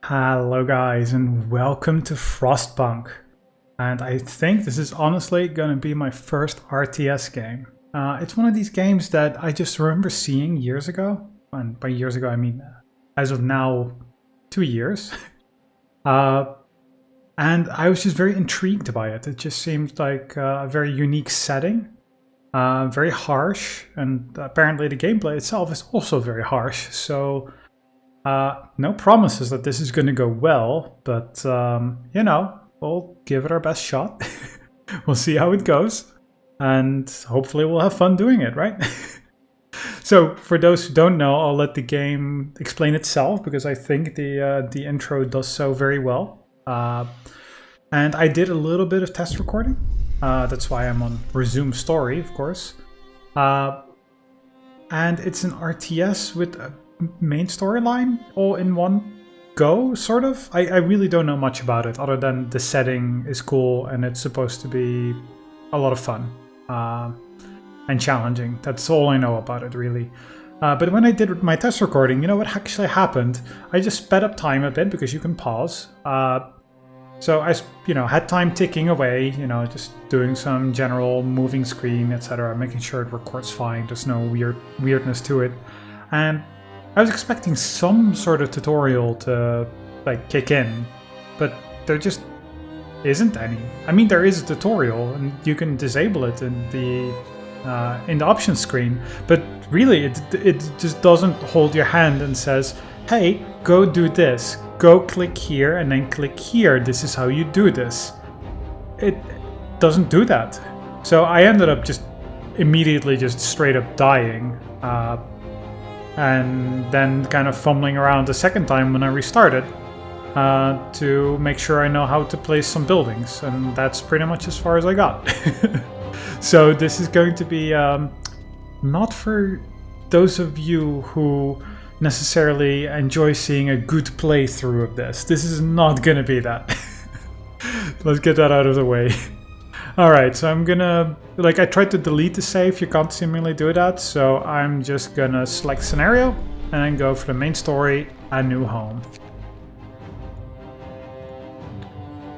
Hello guys and welcome to Frostpunk. And I think this is honestly going to be my first RTS game. It's one of these games that I just remember seeing years ago. And by years ago I mean as of now 2 years. And I was just very intrigued by it. It just seemed like a very unique setting. Very harsh, and apparently the gameplay itself is also very harsh. So no promises that this is going to go well, but you know, we'll give it our best shot. We'll see how it goes, and hopefully we'll have fun doing it, right? So for those who don't know, I'll let the game explain itself because I think the intro does so very well. And I did a little bit of test recording. That's why I'm on Resume Story, of course. And it's an RTS with a main storyline all in one go, sort of. I really don't know much about it, other than the setting is cool and it's supposed to be a lot of fun and challenging. That's all I know about it, really. But when I did my test recording, you know what actually happened? I just sped up time a bit because you can pause. So I, had time ticking away, just doing some general moving screen, etc., making sure it records fine. There's no weirdness to it. And I was expecting some sort of tutorial to kick in, but there just isn't any. I mean, there is a tutorial, and you can disable it in the options screen, but really, it just doesn't hold your hand and says, "Hey, go do this. Go click here and then click here. This is how you do this." It doesn't do that. So I ended up just immediately just straight up dying. And then kind of fumbling around the second time when I restarted to make sure I know how to place some buildings. And that's pretty much as far as I got. So this is going to be not for those of you who necessarily enjoy seeing a good playthrough of this. This is not gonna be that. Let's get that out of the way. Alright, so I'm gonna... I tried to delete the save, you can't seemingly do that, so I'm just gonna select scenario and then go for the main story, A New Home.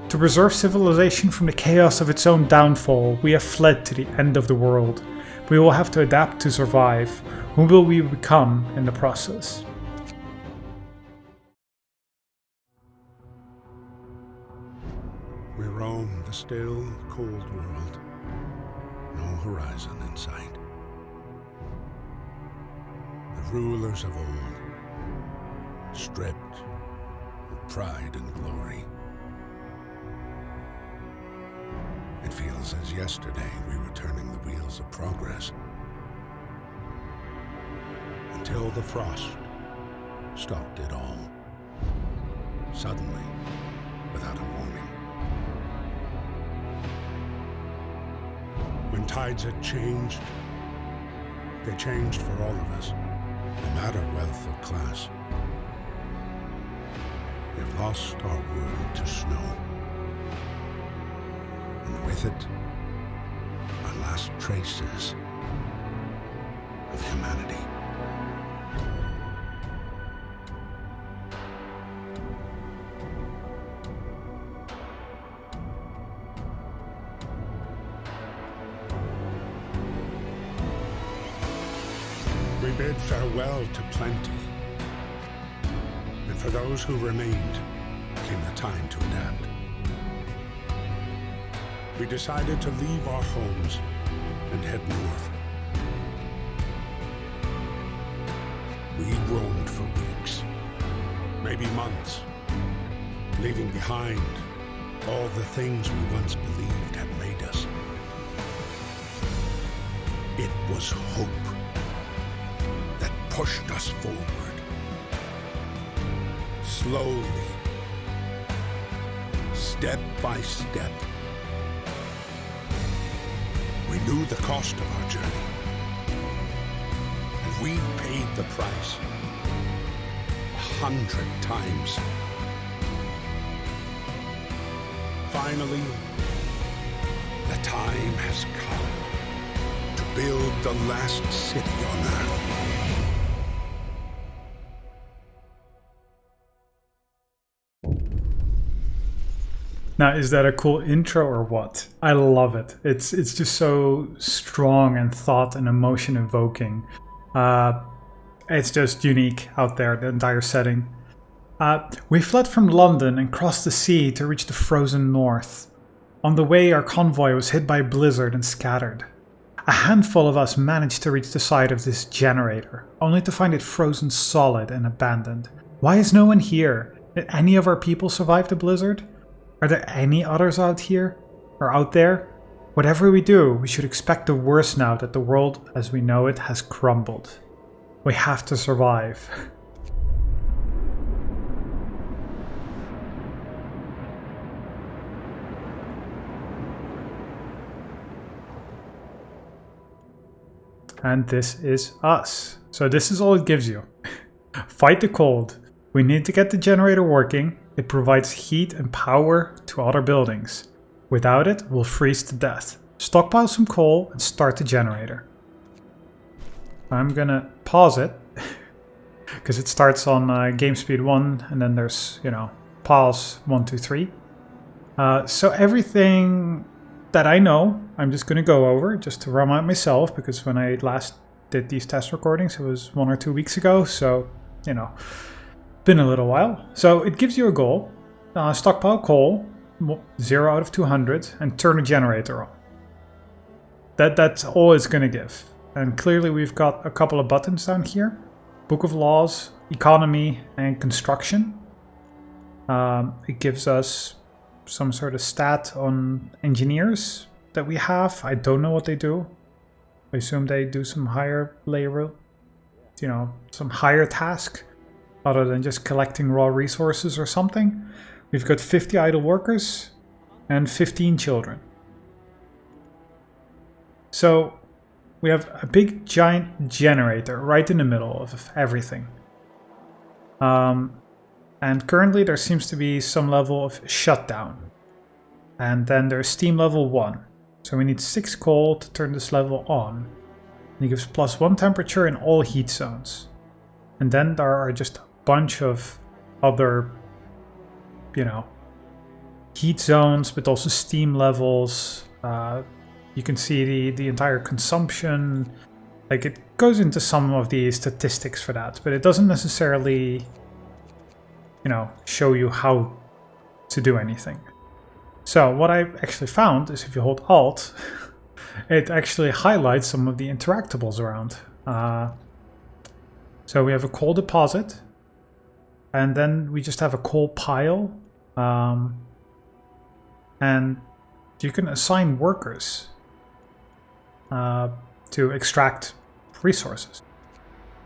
To preserve civilization from the chaos of its own downfall, we have fled to the end of the world. We will have to adapt to survive. Who will we become in the process? We roam the still, cold world. No horizon in sight. The rulers of old, stripped of pride and glory. It feels as yesterday we were turning the wheels of progress. Until the frost stopped it all. Suddenly, without a warning. When tides had changed, they changed for all of us, no matter wealth or class. We've lost our world to snow. And with it, our last traces of humanity. We bid farewell to plenty, and for those who remained came the time to adapt. We decided to leave our homes and head north. We roamed for weeks, maybe months, leaving behind all the things we once believed had made us. It was hope that pushed us forward. Slowly, step by step. We knew the cost of our journey, and we paid the price 100 times. Finally, the time has come to build the last city on Earth. Now, is that a cool intro or what? I love it. It's just so strong and thought and emotion evoking. It's just unique out there, the entire setting. We fled from London and crossed the sea to reach the frozen north. On the way, our convoy was hit by a blizzard and scattered. A handful of us managed to reach the side of this generator, only to find it frozen solid and abandoned. Why is no one here? Did any of our people survive the blizzard? Are there any others out here? Or out there? Whatever we do, we should expect the worst now that the world as we know it has crumbled. We have to survive. And this is us. So this is all it gives you. Fight the cold. We need to get the generator working. It provides heat and power to other buildings. Without it, we'll freeze to death. Stockpile some coal and start the generator. I'm gonna pause it because it starts on game speed 1 and then there's, pause 1, 2, 3. So everything that I know, I'm just gonna go over just to remind myself, because when I last did these test recordings, it was 1 or 2 weeks ago, so, been a little while. So it gives you a goal. Stockpile coal, 0 out of 200, and turn a generator on. That's all it's going to give. And clearly we've got a couple of buttons down here. Book of Laws, Economy, and Construction. It gives us some sort of stat on engineers that we have. I don't know what they do. I assume they do some higher labor, some higher task, other than just collecting raw resources or something. We've got 50 idle workers and 15 children. So we have a big giant generator right in the middle of everything. And currently there seems to be some level of shutdown. And then there's steam level 1. So we need 6 coal to turn this level on. And it gives +1 temperature in all heat zones. And then there are just a bunch of other, heat zones, but also steam levels. You can see the entire consumption. Like, it goes into some of the statistics for that, but it doesn't necessarily, show you how to do anything. So what I've actually found is if you hold Alt, it actually highlights some of the interactables around. So we have a coal deposit, and then we just have a coal pile, and you can assign workers to extract resources.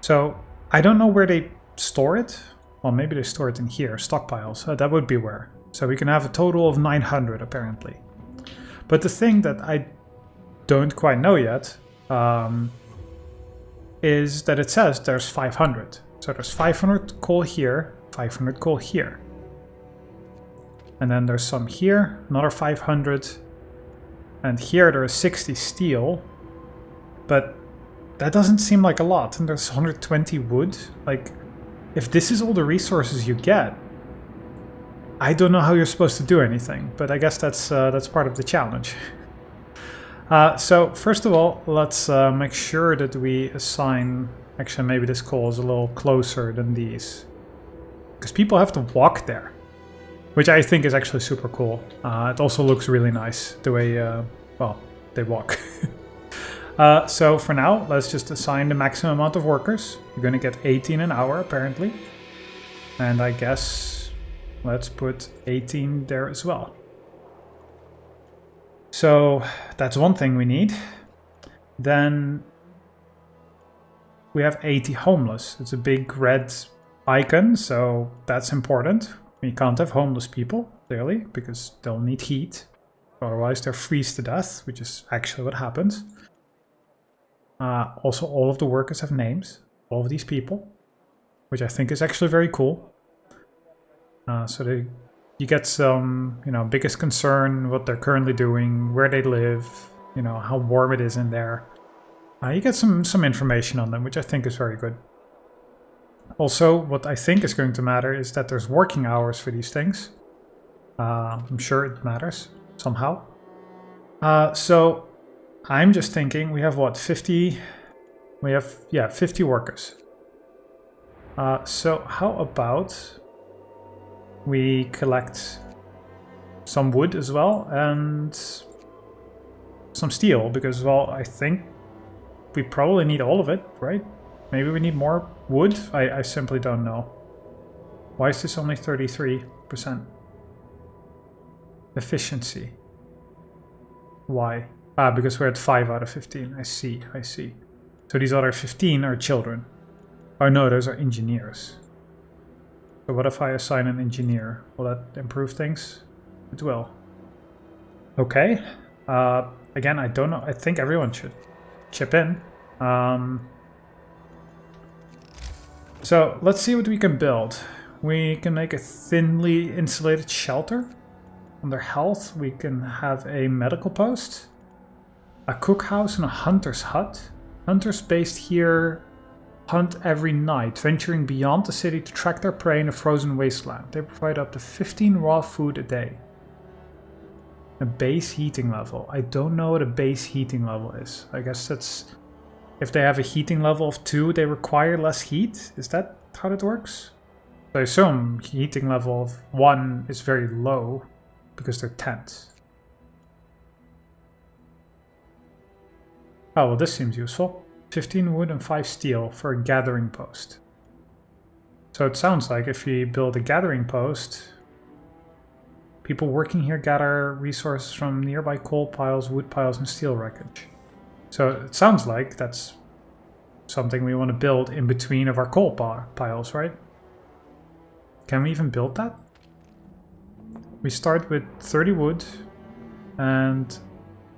So I don't know where they store it. Well, maybe they store it in here, stockpiles. That would be where. So we can have a total of 900 apparently. But the thing that I don't quite know yet is that it says there's 500. So there's 500 coal here, 500 coal here. And then there's some here, another 500. And here there's 60 steel. But that doesn't seem like a lot. And there's 120 wood. Like, if this is all the resources you get, I don't know how you're supposed to do anything. But I guess that's part of the challenge. So first of all, let's make sure that we assign... Actually, maybe this coal is a little closer than these. Because people have to walk there. Which I think is actually super cool. It also looks really nice, the way, they walk. So for now, let's just assign the maximum amount of workers. You're going to get 18 an hour, apparently. And I guess let's put 18 there as well. So that's one thing we need. Then we have 80 homeless. It's a big red icon, so that's important. We can't have homeless people, clearly, because they'll need heat. Otherwise they'll freeze to death, which is actually what happens. Also, all of the workers have names, all of these people, which I think is actually very cool. So you get some, biggest concern, what they're currently doing, where they live, how warm it is in there. You get some information on them, which I think is very good. Also, what I think is going to matter is that there's working hours for these things. I'm sure it matters somehow. So I'm just thinking, we have what, 50? We have, yeah, 50 workers. So how about we collect some wood as well and some steel, because, well, I think we probably need all of it, right? Maybe we need more wood? I simply don't know. Why is this only 33%? Efficiency. Why? Because we're at 5 out of 15. I see. So these other 15 are children. Oh no, those are engineers. So what if I assign an engineer? Will that improve things? It will. Okay. Again, I don't know. I think everyone should chip in. So let's see what we can build. We can make a thinly insulated shelter. Under health, we can have a medical post, a cookhouse, and a hunter's hut. Hunters based here hunt every night, venturing beyond the city to track their prey in a frozen wasteland. They provide up to 15 raw food a day. A base heating level. I don't know what a base heating level is. I guess that's... if they have a heating level of 2, they require less heat? Is that how that works? So I assume heating level of 1 is very low, because they're tents. Oh, well, this seems useful. 15 wood and 5 steel for a gathering post. So it sounds like if we build a gathering post, people working here gather resources from nearby coal piles, wood piles, and steel wreckage. So it sounds like that's something we want to build in between of our coal piles, right? Can we even build that? We start with 30 wood and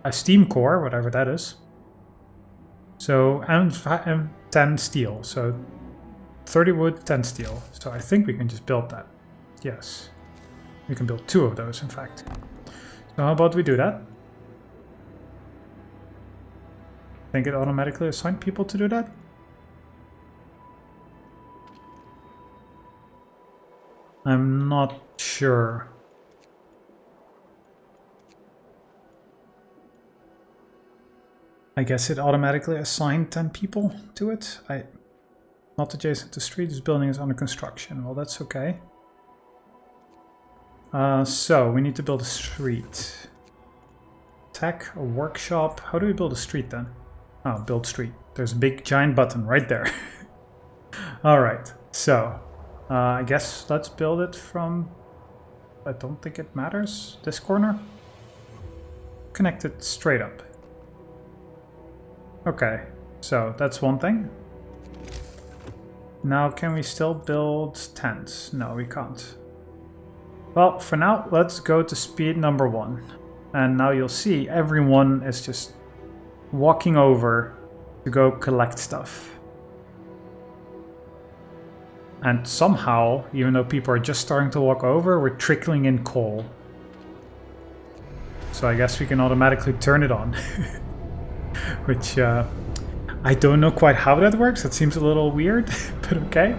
a steam core, whatever that is. So, and 10 steel. So 30 wood, 10 steel. So I think we can just build that. Yes. We can build 2 of those, in fact. So how about we do that? Think it automatically assigned people to do that? I'm not sure. I guess it automatically assigned 10 people to it. Not adjacent to street, this building is under construction. Well, that's okay. So, we need to build a street. Tech, a workshop. How do we build a street then? Oh, build street. There's a big giant button right there. Alright, so I guess let's build it from... I don't think it matters. This corner? Connect it straight up. Okay, so that's one thing. Now, can we still build tents? No, we can't. Well, for now, let's go to speed number 1. And now you'll see everyone is just walking over to go collect stuff. And somehow, even though people are just starting to walk over, we're trickling in coal. So I guess we can automatically turn it on. Which, I don't know quite how that works. That seems a little weird, but okay.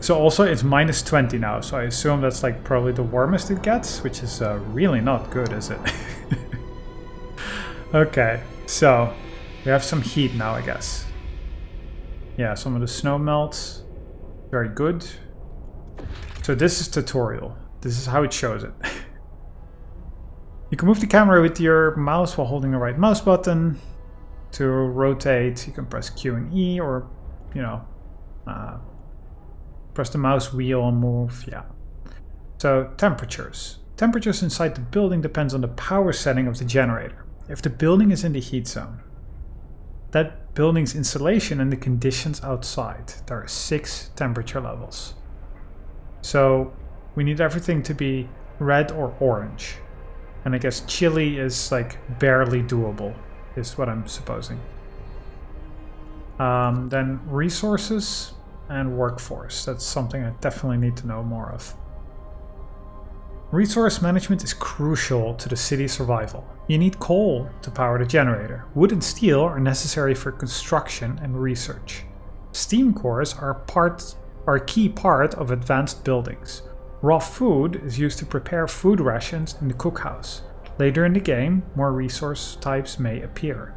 So also it's minus 20 now, so I assume that's like probably the warmest it gets, which is really not good, is it? Okay, so we have some heat now, I guess. Yeah, some of the snow melts. Very good. So this is tutorial. This is how it shows it. You can move the camera with your mouse while holding the right mouse button. To rotate, you can press Q and E, or, you know, press the mouse wheel and move, yeah. So, temperatures. Temperatures inside the building depends on the power setting of the generator. If the building is in the heat zone, that building's insulation and the conditions outside. There are 6 temperature levels. So, we need everything to be red or orange. And I guess chili is like barely doable, is what I'm supposing. Then resources and workforce. That's something I definitely need to know more of. Resource management is crucial to the city's survival. You need coal to power the generator. Wood and steel are necessary for construction and research. Steam cores are a key part of advanced buildings. Raw food is used to prepare food rations in the cookhouse. Later in the game, more resource types may appear.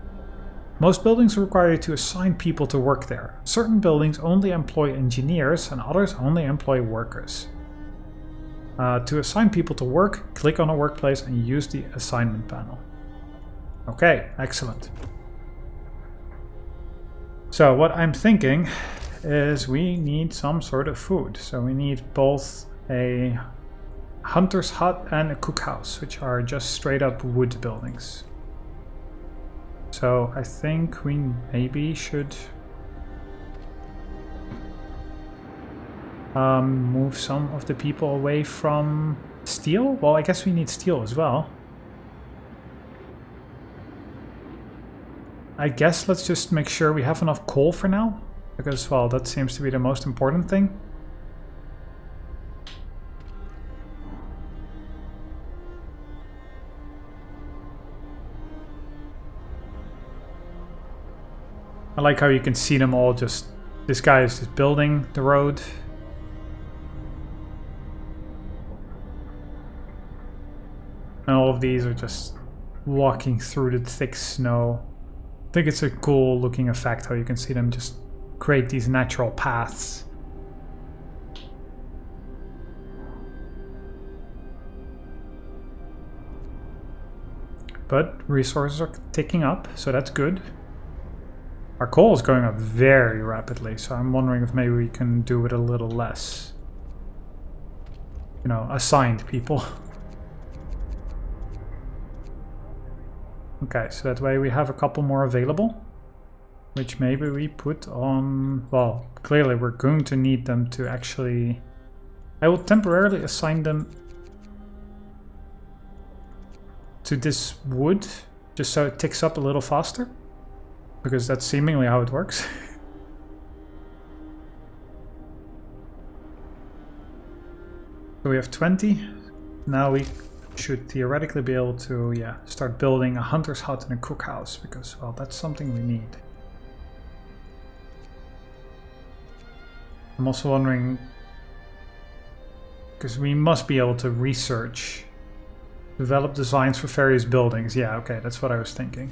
Most buildings require you to assign people to work there. Certain buildings only employ engineers and others only employ workers. To assign people to work, click on a workplace and use the assignment panel. Okay, excellent. So what I'm thinking is we need some sort of food. So we need both a hunter's hut and a cookhouse, which are just straight up wood buildings. So I think we maybe should move some of the people away from steel. Well, I guess we need steel as well. I guess let's just make sure we have enough coal for now, because, well, that seems to be the most important thing. I like how you can see them all just... This guy is just building the road. And all of these are just walking through the thick snow. I think it's a cool looking effect how you can see them just create these natural paths. But resources are ticking up, so that's good. Our coal is going up very rapidly, so I'm wondering if maybe we can do with a little less. You know, assigned people. Okay, so that way we have a couple more available, which maybe we put on... Well, clearly we're going to need them to actually... I will temporarily assign them to this wood, just so it ticks up a little faster, because that's seemingly how it works. So we have 20. Now we should theoretically be able to, yeah, start building a hunter's hut and a cookhouse, because, well, that's something we need. I'm also wondering, because we must be able to research, develop designs for various buildings. Yeah, okay, that's what I was thinking.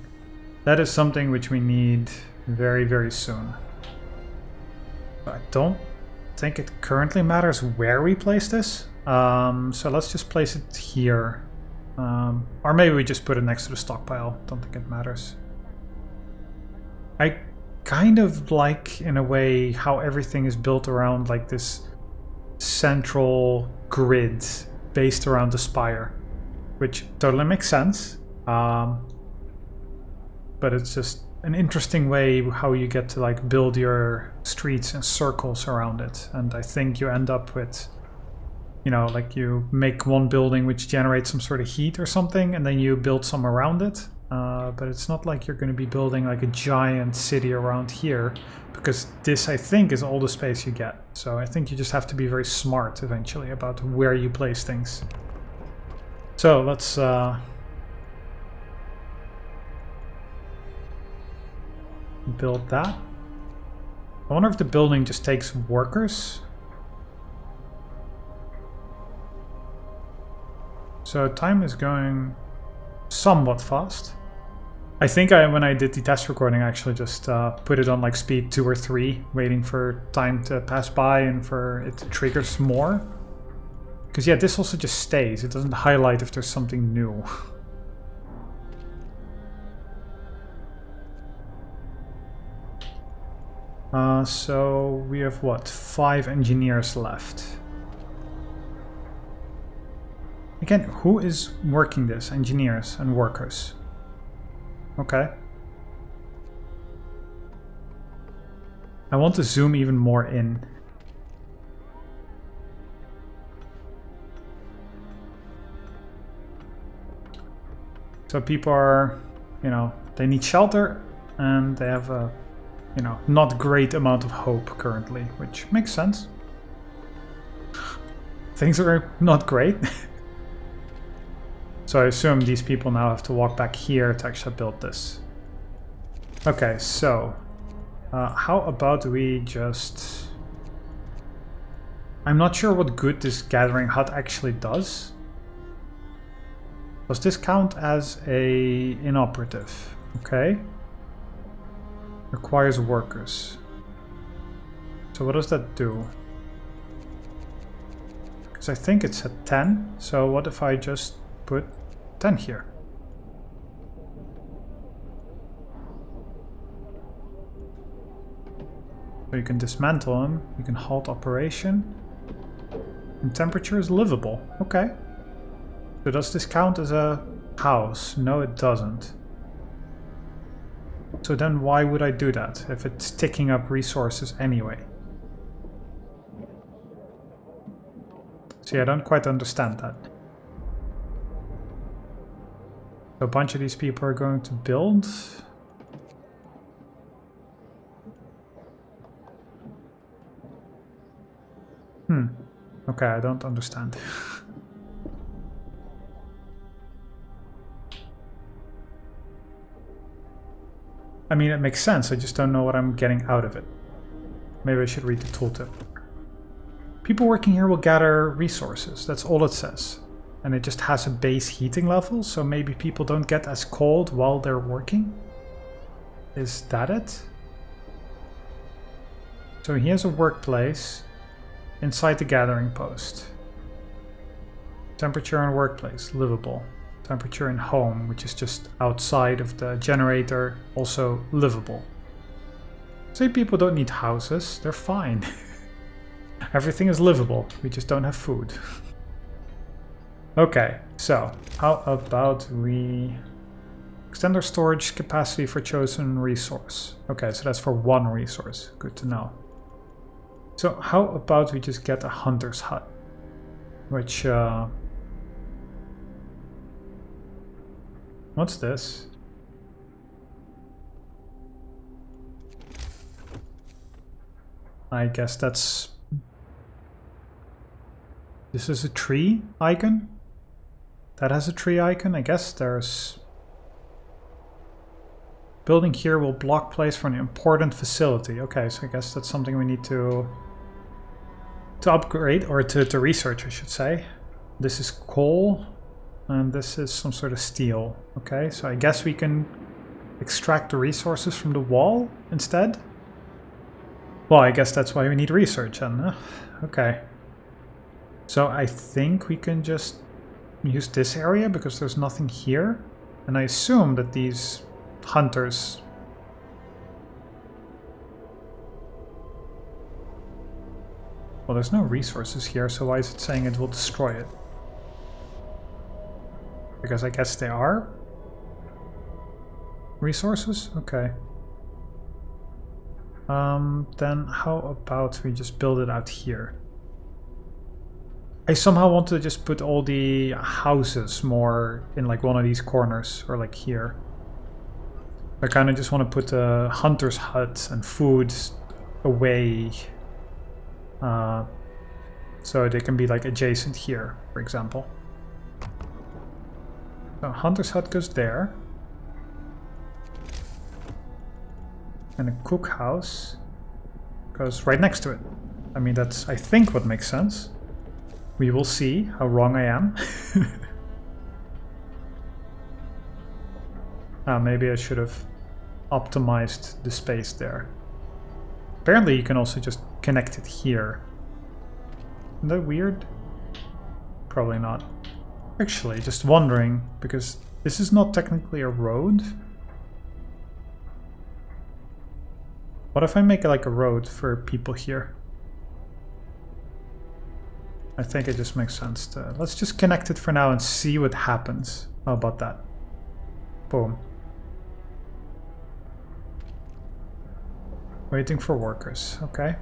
That is something which we need very, very soon. But I don't think it currently matters where we place this. So let's just place it here. Or maybe we just put it next to the stockpile. Don't think it matters. I kind of like, in a way, how everything is built around like this central grid based around the spire, which totally makes sense. But it's just an interesting way how you get to like build your streets in circles around it. And I think you end up with, you know, like you make one building which generates some sort of heat or something, and then you build some around it. But it's not like you're going to be building like a giant city around here, because this, I think, is all the space you get. So I think you just have to be very smart eventually about where you place things. So let's build that. I wonder if the building just takes workers. So time is going somewhat fast. I think when I did the test recording, I actually just put it on like speed 2 or 3, waiting for time to pass by and for it to trigger more. Because yeah, this also just stays. It doesn't highlight if there's something new. So we have what, 5 engineers left. Again, who is working this? Engineers and workers. Okay. I want to zoom even more in. So people are, you know, they need shelter and they have a, you know, not great amount of hope currently, which makes sense. Things are not great. So I assume these people now have to walk back here to actually build this. Okay, so how about we just I'm not sure what good this gathering hut actually does. Does this count as a inoperative? Okay. Requires workers. So what does that do? Because I think it's at 10. So what if I just put 10 here? So you can dismantle them, you can halt operation. And temperature is livable. Okay. So does this count as a house? No, it doesn't. So then why would I do that if it's ticking up resources anyway? See, I don't quite understand that. So a bunch of these people are going to build. Okay, I don't understand. I mean, it makes sense, I just don't know what I'm getting out of it. Maybe I should read the tooltip. People working here will gather resources, that's all it says. And it just has a base heating level, so maybe people don't get as cold while they're working? Is that it? So here's a workplace inside the gathering post. Temperature in workplace, livable. Temperature in home, which is just outside of the generator, also livable. Say people don't need houses, they're fine. Everything is livable, we just don't have food. Okay, so how about we extend our storage capacity for chosen resource? Okay, so that's for one resource, good to know. So how about we just get a hunter's hut, which what's this? I guess that's... This is a tree icon? That has a tree icon? I guess there's... Building here will block place for an important facility. Okay, so I guess that's something we need to upgrade, or to research, I should say. This is coal. And this is some sort of steel. Okay, so I guess we can extract the resources from the wall instead? Well, I guess that's why we need research then. Okay. So I think we can just use this area because there's nothing here. And I assume that these hunters... Well, there's no resources here, so why is it saying it will destroy it? Because I guess they are resources? Okay. Then how about we just build it out here? I somehow want to just put all the houses more in like one of these corners, or like here. I kind of just want to put a hunter's hut and food away. So they can be like adjacent here, for example. So hunter's hut goes there. And a cookhouse goes right next to it. I mean, that's, I think, what makes sense. We will see how wrong I am. Maybe I should have optimized the space there. Apparently you can also just connect it here. Isn't that weird? Probably not. Actually, just wondering, because this is not technically a road. What if I make it like a road for people here? I think it just makes sense to... Let's just connect it for now and see what happens. How about that? Boom. Waiting for workers, okay.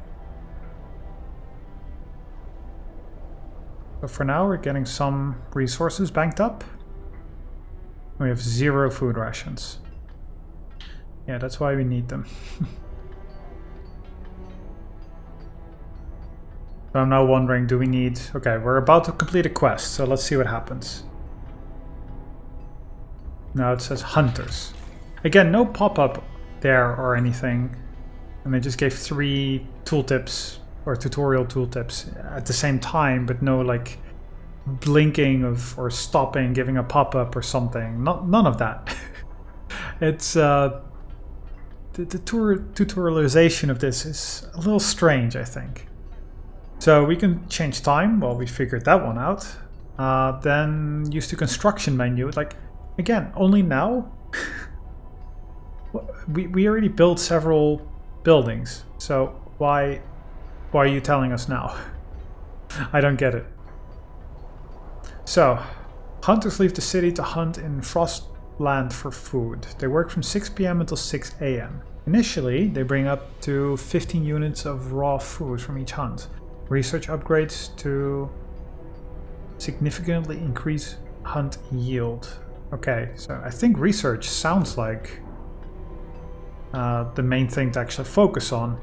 So for now we're getting some resources banked up. We have 0 food rations. Yeah, that's why we need them. So I'm now wondering, do we need... Okay, we're about to complete a quest, so let's see what happens. Now it says hunters. Again, no pop-up there or anything. And they just gave 3 tooltips or tutorial tooltips at the same time, but no like blinking of or stopping, giving a pop-up or something. None of that. It's the tutorialization of this is a little strange, I think. So we can change time. Well, we figured that one out. Then use the construction menu. Like, again, only now? we already built several buildings, so why are you telling us now? I don't get it. So, hunters leave the city to hunt in Frostland for food. They work from 6 p.m. until 6 a.m. Initially, they bring up to 15 units of raw food from each hunt. Research upgrades to significantly increase hunt yield. Okay, so I think research sounds like the main thing to actually focus on.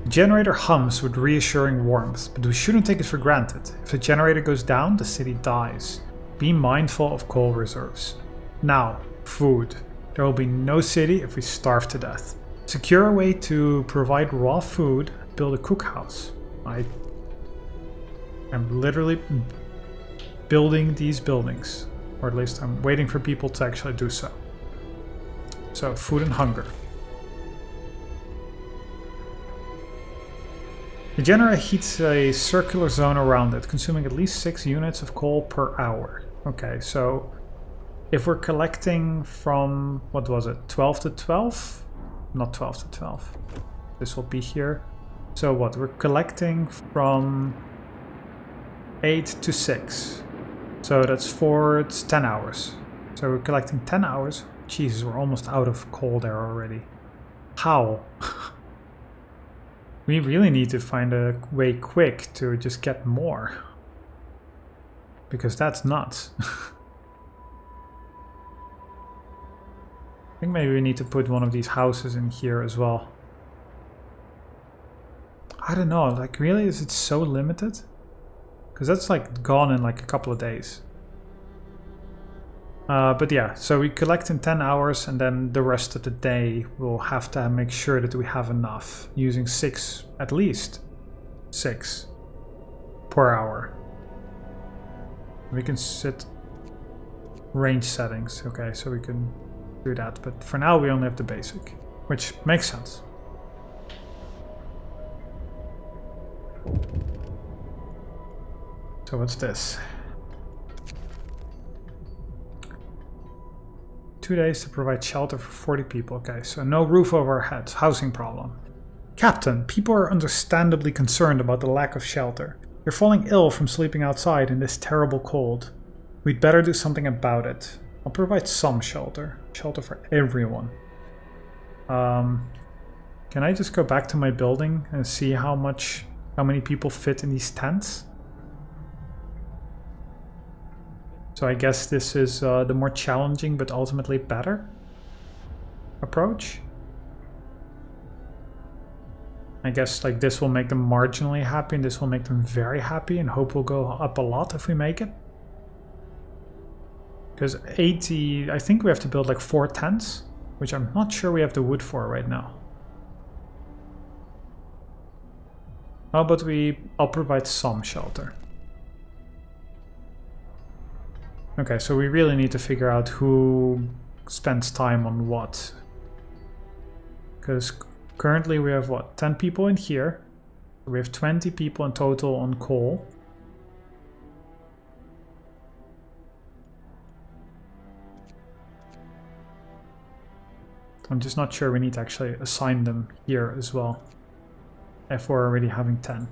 The generator hums with reassuring warmth, but we shouldn't take it for granted. If the generator goes down, the city dies. Be mindful of coal reserves. Now, food. There will be no city if we starve to death. Secure a way to provide raw food, build a cookhouse. I am literally building these buildings, or at least I'm waiting for people to actually do so. So, food and hunger. The generator heats a circular zone around it, consuming at least 6 units of coal per hour. Okay, so if we're collecting from, what was it, 12 to 12? Not 12 to 12. This will be here. So what, we're collecting from 8 to 6. So that's 10 hours. So we're collecting 10 hours. Jesus, we're almost out of coal there already. How? We really need to find a way quick to just get more. Because that's nuts. I think maybe we need to put one of these houses in here as well. I don't know, like really, is it so limited? Because that's like gone in like a couple of days. But yeah, so we collect in 10 hours and then the rest of the day we'll have to make sure that we have enough. Using 6, at least 6 per hour. We can set range settings, okay, so we can do that. But for now we only have the basic, which makes sense. So what's this? 2 days to provide shelter for 40 people. Okay, so no roof over our heads. Housing problem. Captain, people are understandably concerned about the lack of shelter. You're falling ill from sleeping outside in this terrible cold. We'd better do something about it. I'll provide some shelter. Shelter for everyone. Can I just go back to my building and see how many people fit in these tents? So I guess this is the more challenging but ultimately better approach. I guess like this will make them marginally happy and this will make them very happy, and hope will go up a lot if we make it. Because 80, I think we have to build like 4 tents, which I'm not sure we have the wood for right now. Oh, but I'll provide some shelter. Okay, so we really need to figure out who spends time on what. Because currently we have, what, 10 people in here. We have 20 people in total on coal. I'm just not sure we need to actually assign them here as well, if we're already having 10.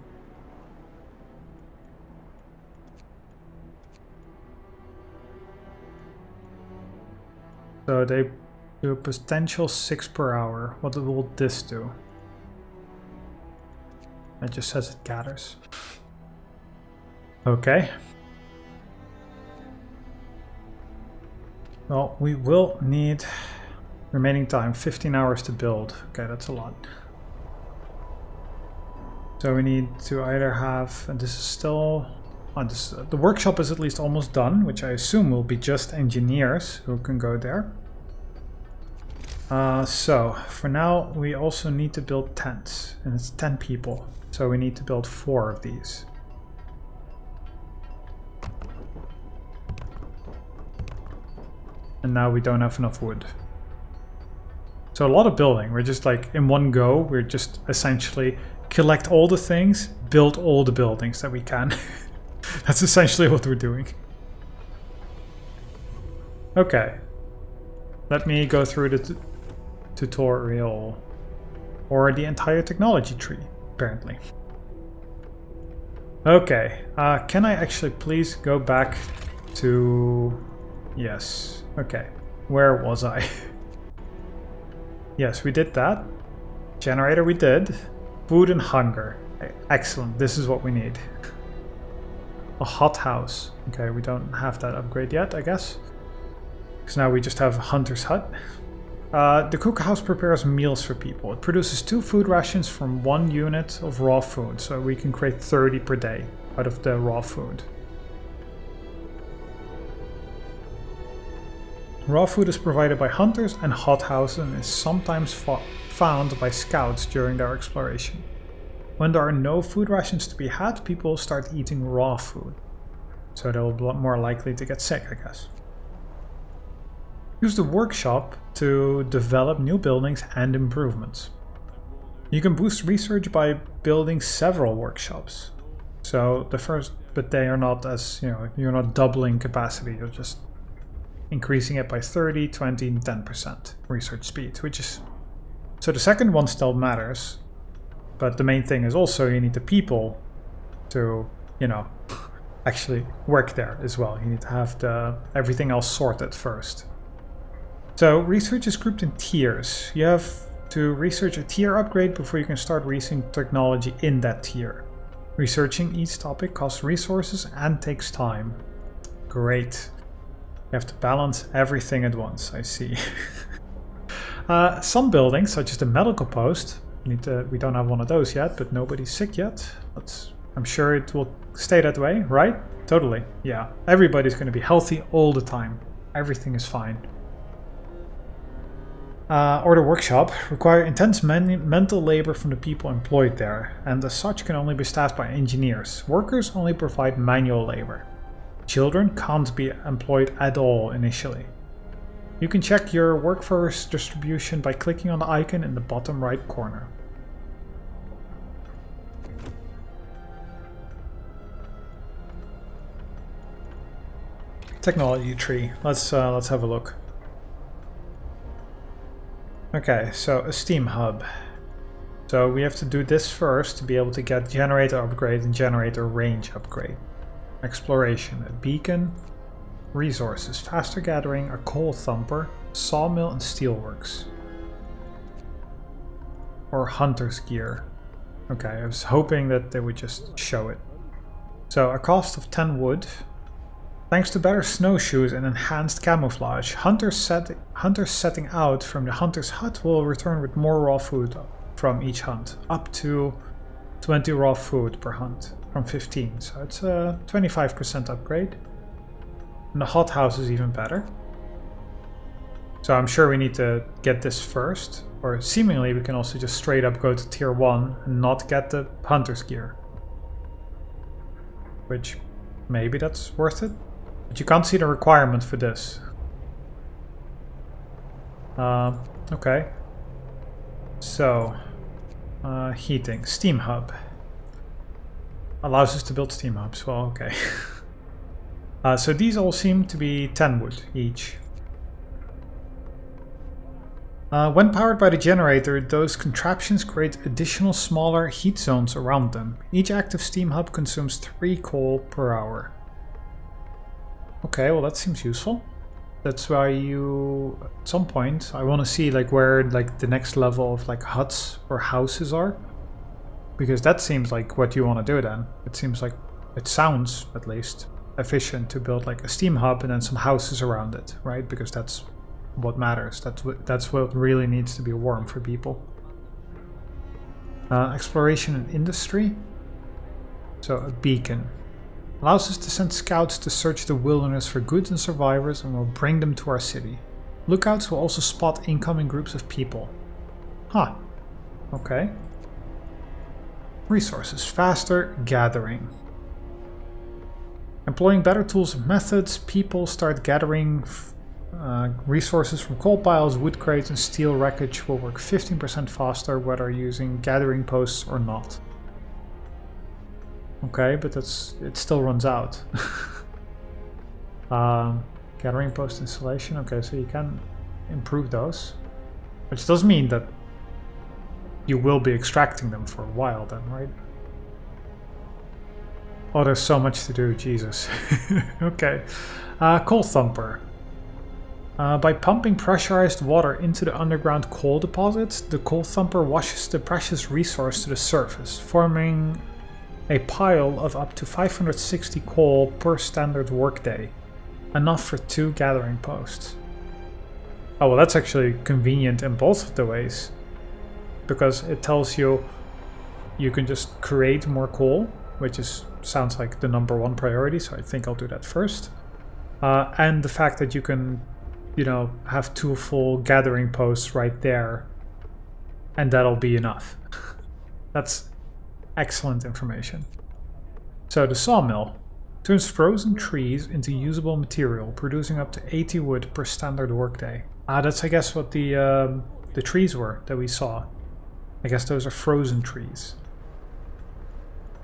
So they do a potential 6 per hour. What will this do? It just says it gathers. Okay. Well, we will need remaining time, 15 hours to build. Okay, that's a lot. So we need to either have, and this is still, the workshop is at least almost done, which I assume will be just engineers who can go there. So for now we also need to build tents, and it's 10 people, so we need to build 4 of these. And now we don't have enough wood. So a lot of building. We're just like in one go, we're just essentially collect all the things, build all the buildings that we can. That's essentially what we're doing. Okay. Let me go through the tutorial. Or the entire technology tree, apparently. Okay. Can I actually please go back to... Yes. Okay. Where was I? Yes, we did that. Generator we did. Food and hunger. Excellent. This is what we need. A hot house. Okay, we don't have that upgrade yet, I guess. Because now we just have a hunter's hut. The cookhouse prepares meals for people. It produces 2 food rations from 1 unit of raw food. So we can create 30 per day out of the raw food. Raw food is provided by hunters and hothouses and is sometimes found by scouts during their exploration. When there are no food rations to be had, people start eating raw food. So they'll be more likely to get sick, I guess. Use the workshop to develop new buildings and improvements. You can boost research by building several workshops. So the first, but they are not as, you're not doubling capacity, you're just increasing it by 30, 20, and 10% research speed, which is... So the second one still matters, but the main thing is also you need the people to, actually work there as well. You need to have everything else sorted first. So research is grouped in tiers. You have to research a tier upgrade before you can start researching technology in that tier. Researching each topic costs resources and takes time. Great. You have to balance everything at once, I see. Some buildings, such as the medical post, we don't have one of those yet, but nobody's sick yet. I'm sure it will stay that way, right? Totally, yeah. Everybody's going to be healthy all the time. Everything is fine. Or the workshop require intense mental labor from the people employed there, and as such can only be staffed by engineers. Workers only provide manual labor. Children can't be employed at all initially. You can check your workforce distribution by clicking on the icon in the bottom right corner. Technology tree. Let's have a look. Okay, so a steam hub. So we have to do this first to be able to get generator upgrade and generator range upgrade. Exploration, a beacon, resources, faster gathering, a coal thumper, sawmill and steelworks. Or hunter's gear. Okay, I was hoping that they would just show it. So a cost of 10 wood. Thanks to better snowshoes and enhanced camouflage, hunters setting out from the hunter's hut will return with more raw food from each hunt, up to 20 raw food per hunt from 15, so it's a 25% upgrade. And the hothouse is even better. So I'm sure we need to get this first, or seemingly we can also just straight up go to tier 1 and not get the hunter's gear. Which, maybe that's worth it? But you can't see the requirement for this. Okay. So, heating, steam hub. Allows us to build steam hubs, well, okay. So these all seem to be 10 wood each. When powered by the generator, those contraptions create additional smaller heat zones around them. Each active steam hub consumes 3 coal per hour. Okay, well that seems useful. That's why at some point, I want to see where the next level of huts or houses are. Because that seems like what you want to do then. It seems like, it sounds at least, efficient to build a steam hub and then some houses around it, right? Because that's what matters. That's what really needs to be warm for people. Exploration and industry. So a beacon. Allows us to send scouts to search the wilderness for goods and survivors and will bring them to our city. Lookouts will also spot incoming groups of people. Huh. Okay. Resources. Faster gathering. Employing better tools and methods, people start gathering resources from coal piles, wood crates, and steel wreckage will work 15% faster whether using gathering posts or not. Okay, but it still runs out. Gathering post installation. Okay, so you can improve those, which does mean that you will be extracting them for a while then, right? Oh, there's so much to do, Jesus. Okay. Coal thumper. By pumping pressurized water into the underground coal deposits, the coal thumper washes the precious resource to the surface, forming a pile of up to 560 coal per standard workday. Enough for 2 gathering posts. Oh, well, that's actually convenient in both of the ways, because it tells you you can just create more coal, which sounds like the #1 priority, so I think I'll do that first. And the fact that you can, have 2 full gathering posts right there, and that'll be enough. That's excellent information. So the sawmill turns frozen trees into usable material, producing up to 80 wood per standard workday. That's I guess what the trees were that we saw. I guess those are frozen trees.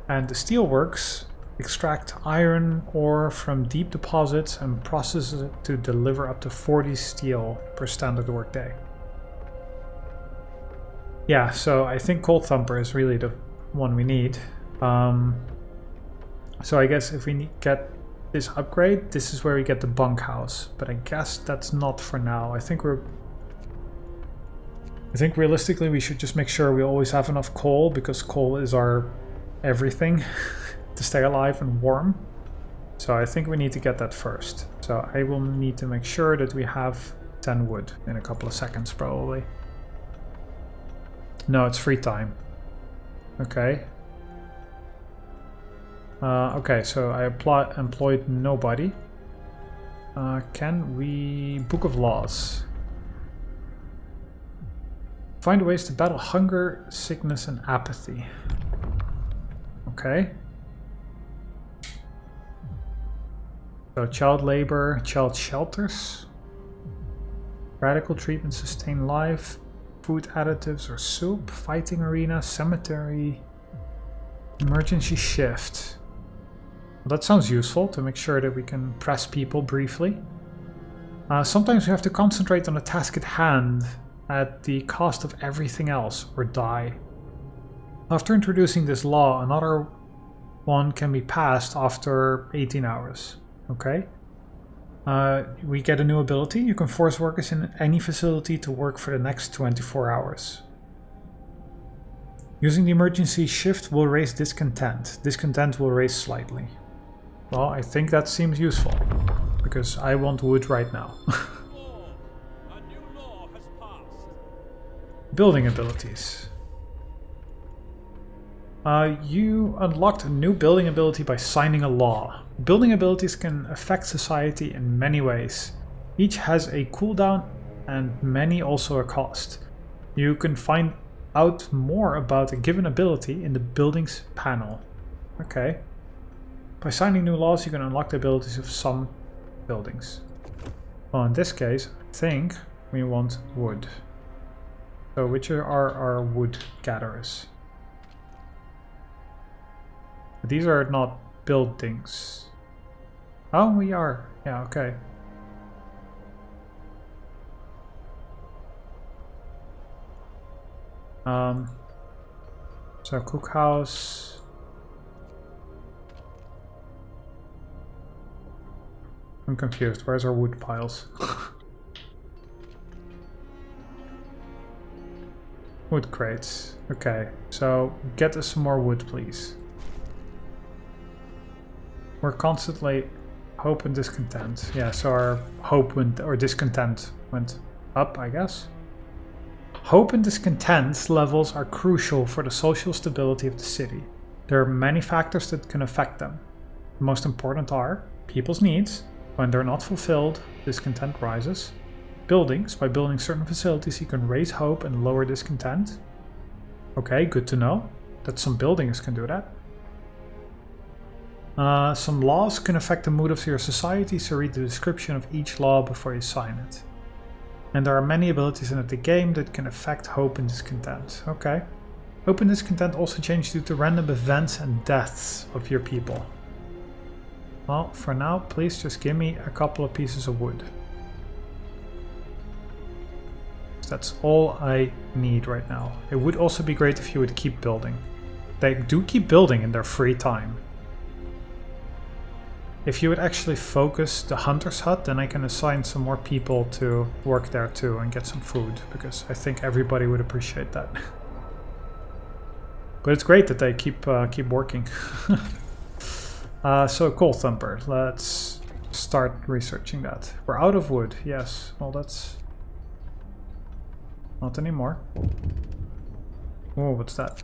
And the steelworks extract iron ore from deep deposits and processes it to deliver up to 40 steel per standard workday. Yeah, so I think Coal Thumper is really the one we need. So I guess if we get this upgrade, this is where we get the bunkhouse. But I guess that's not for now. I think realistically we should just make sure we always have enough coal, because coal is our everything to stay alive and warm. So I think we need to get that first. So I will need to make sure that we have 10 wood in a couple of seconds probably. No, it's free time. Okay. Okay, so I employed nobody. Can we... Book of Laws. Find ways to battle hunger, sickness, and apathy. Okay. So child labor, child shelters. Radical treatment, sustain life. Food additives or soup. Fighting arena, cemetery. Emergency shift. Well, that sounds useful to make sure that we can press people briefly. Sometimes we have to concentrate on the task at hand at the cost of everything else, or die. After introducing this law, another one can be passed after 18 hours. Okay. We get a new ability. You can force workers in any facility to work for the next 24 hours. Using the emergency shift will raise discontent. Discontent will raise slightly. Well, I think that seems useful, because I want wood right now. Building abilities. You unlocked a new building ability by signing a law. Building abilities can affect society in many ways. Each has a cooldown and many also a cost. You can find out more about a given ability in the buildings panel. Okay. By signing new laws, you can unlock the abilities of some buildings. Well, in this case, I think we want wood. So which are our wood gatherers? These are not buildings. Oh, we are. Yeah, okay. So cookhouse. I'm confused. Where's our wood piles? Wood crates. Okay, so get us some more wood, please. We're constantly hope and discontent. Yeah, so our hope went, or discontent went up, I guess. Hope and discontent levels are crucial for the social stability of the city. There are many factors that can affect them. The most important are people's needs. When they're not fulfilled, discontent rises. buildings. By building certain facilities, you can raise hope and lower discontent. Okay, good to know that some buildings can do that. Some laws can affect the mood of your society, so read the description of each law before you sign it. And there are many abilities in the game that can affect hope and discontent. Okay. Hope and discontent also change due to random events and deaths of your people. Well, for now, please just give me a couple of pieces of wood. That's all I need right now. It would also be great if you would keep building. They do keep building in their free time. If you would actually focus the hunter's hut, then I can assign some more people to work there too and get some food, because I think everybody would appreciate that. But it's great that they keep working. So Coal Thumper, let's start researching that. We're out of wood, yes. Well, that's not anymore. Oh, what's that?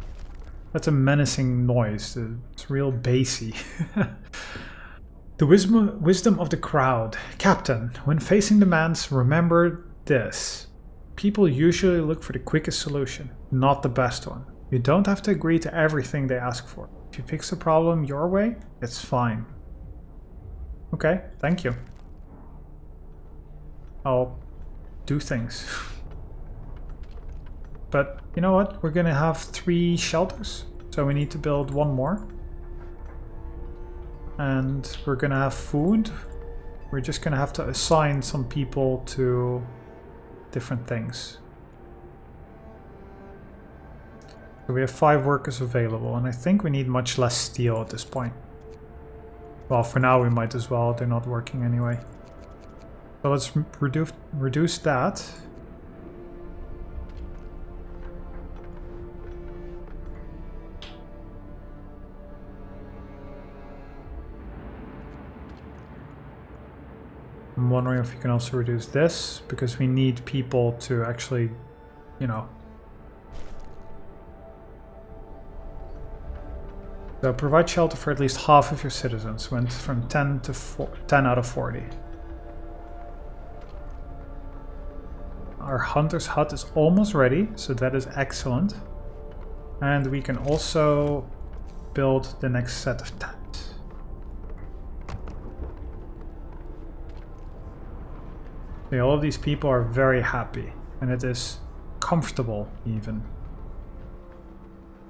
That's a menacing noise. It's real bassy. The wisdom of the crowd. Captain, when facing demands, remember this. People usually look for the quickest solution, not the best one. You don't have to agree to everything they ask for. If you fix the problem your way, it's fine. Okay, thank you. I'll do things. But you know what? We're gonna have 3 shelters, so we need to build 1 more. And we're gonna have food. We're just gonna have to assign some people to different things. So we have 5 workers available, and I think we need much less steel at this point. Well, for now we might as well, they're not working anyway. So let's reduce that. I'm wondering if you can also reduce this, because we need people to actually, you know. So provide shelter for at least half of your citizens. Went from 10 to 10 out of 40. Our hunter's hut is almost ready, so that is excellent. And we can also build the next set of tents. Okay, all of these people are very happy, and it is comfortable even.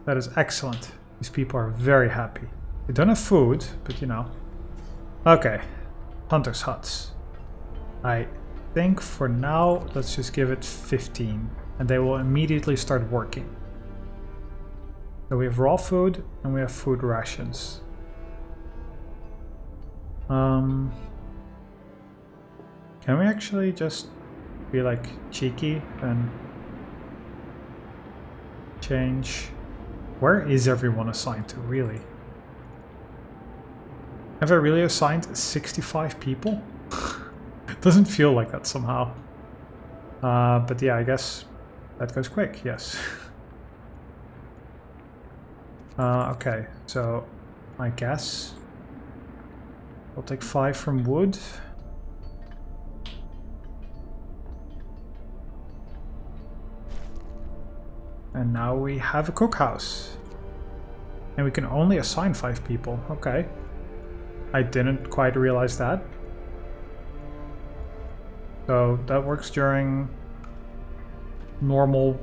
That is excellent. These people are very happy. They don't have food, but you know. Okay, hunter's huts. I think for now, let's just give it 15, and they will immediately start working. So we have raw food, and we have food rations. Can we actually just be like cheeky and change? Where is everyone assigned to, really? Have I really assigned 65 people? It doesn't feel like that somehow. But yeah, I guess that goes quick, yes. Okay, so I guess I'll take 5 from wood. And now we have a cookhouse. And we can only assign 5 people. Okay. I didn't quite realize that. So that works during normal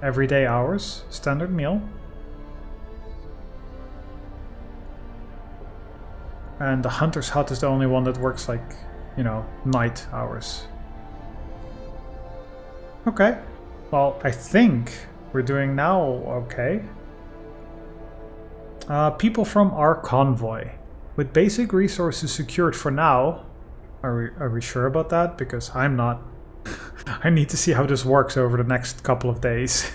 everyday hours. Standard meal. And the hunter's hut is the only one that works like, you know, night hours. Okay. Well, I think we're doing now okay. People from our convoy. With basic resources secured for now. Are we sure about that? Because I'm not. I need to see how this works over the next couple of days.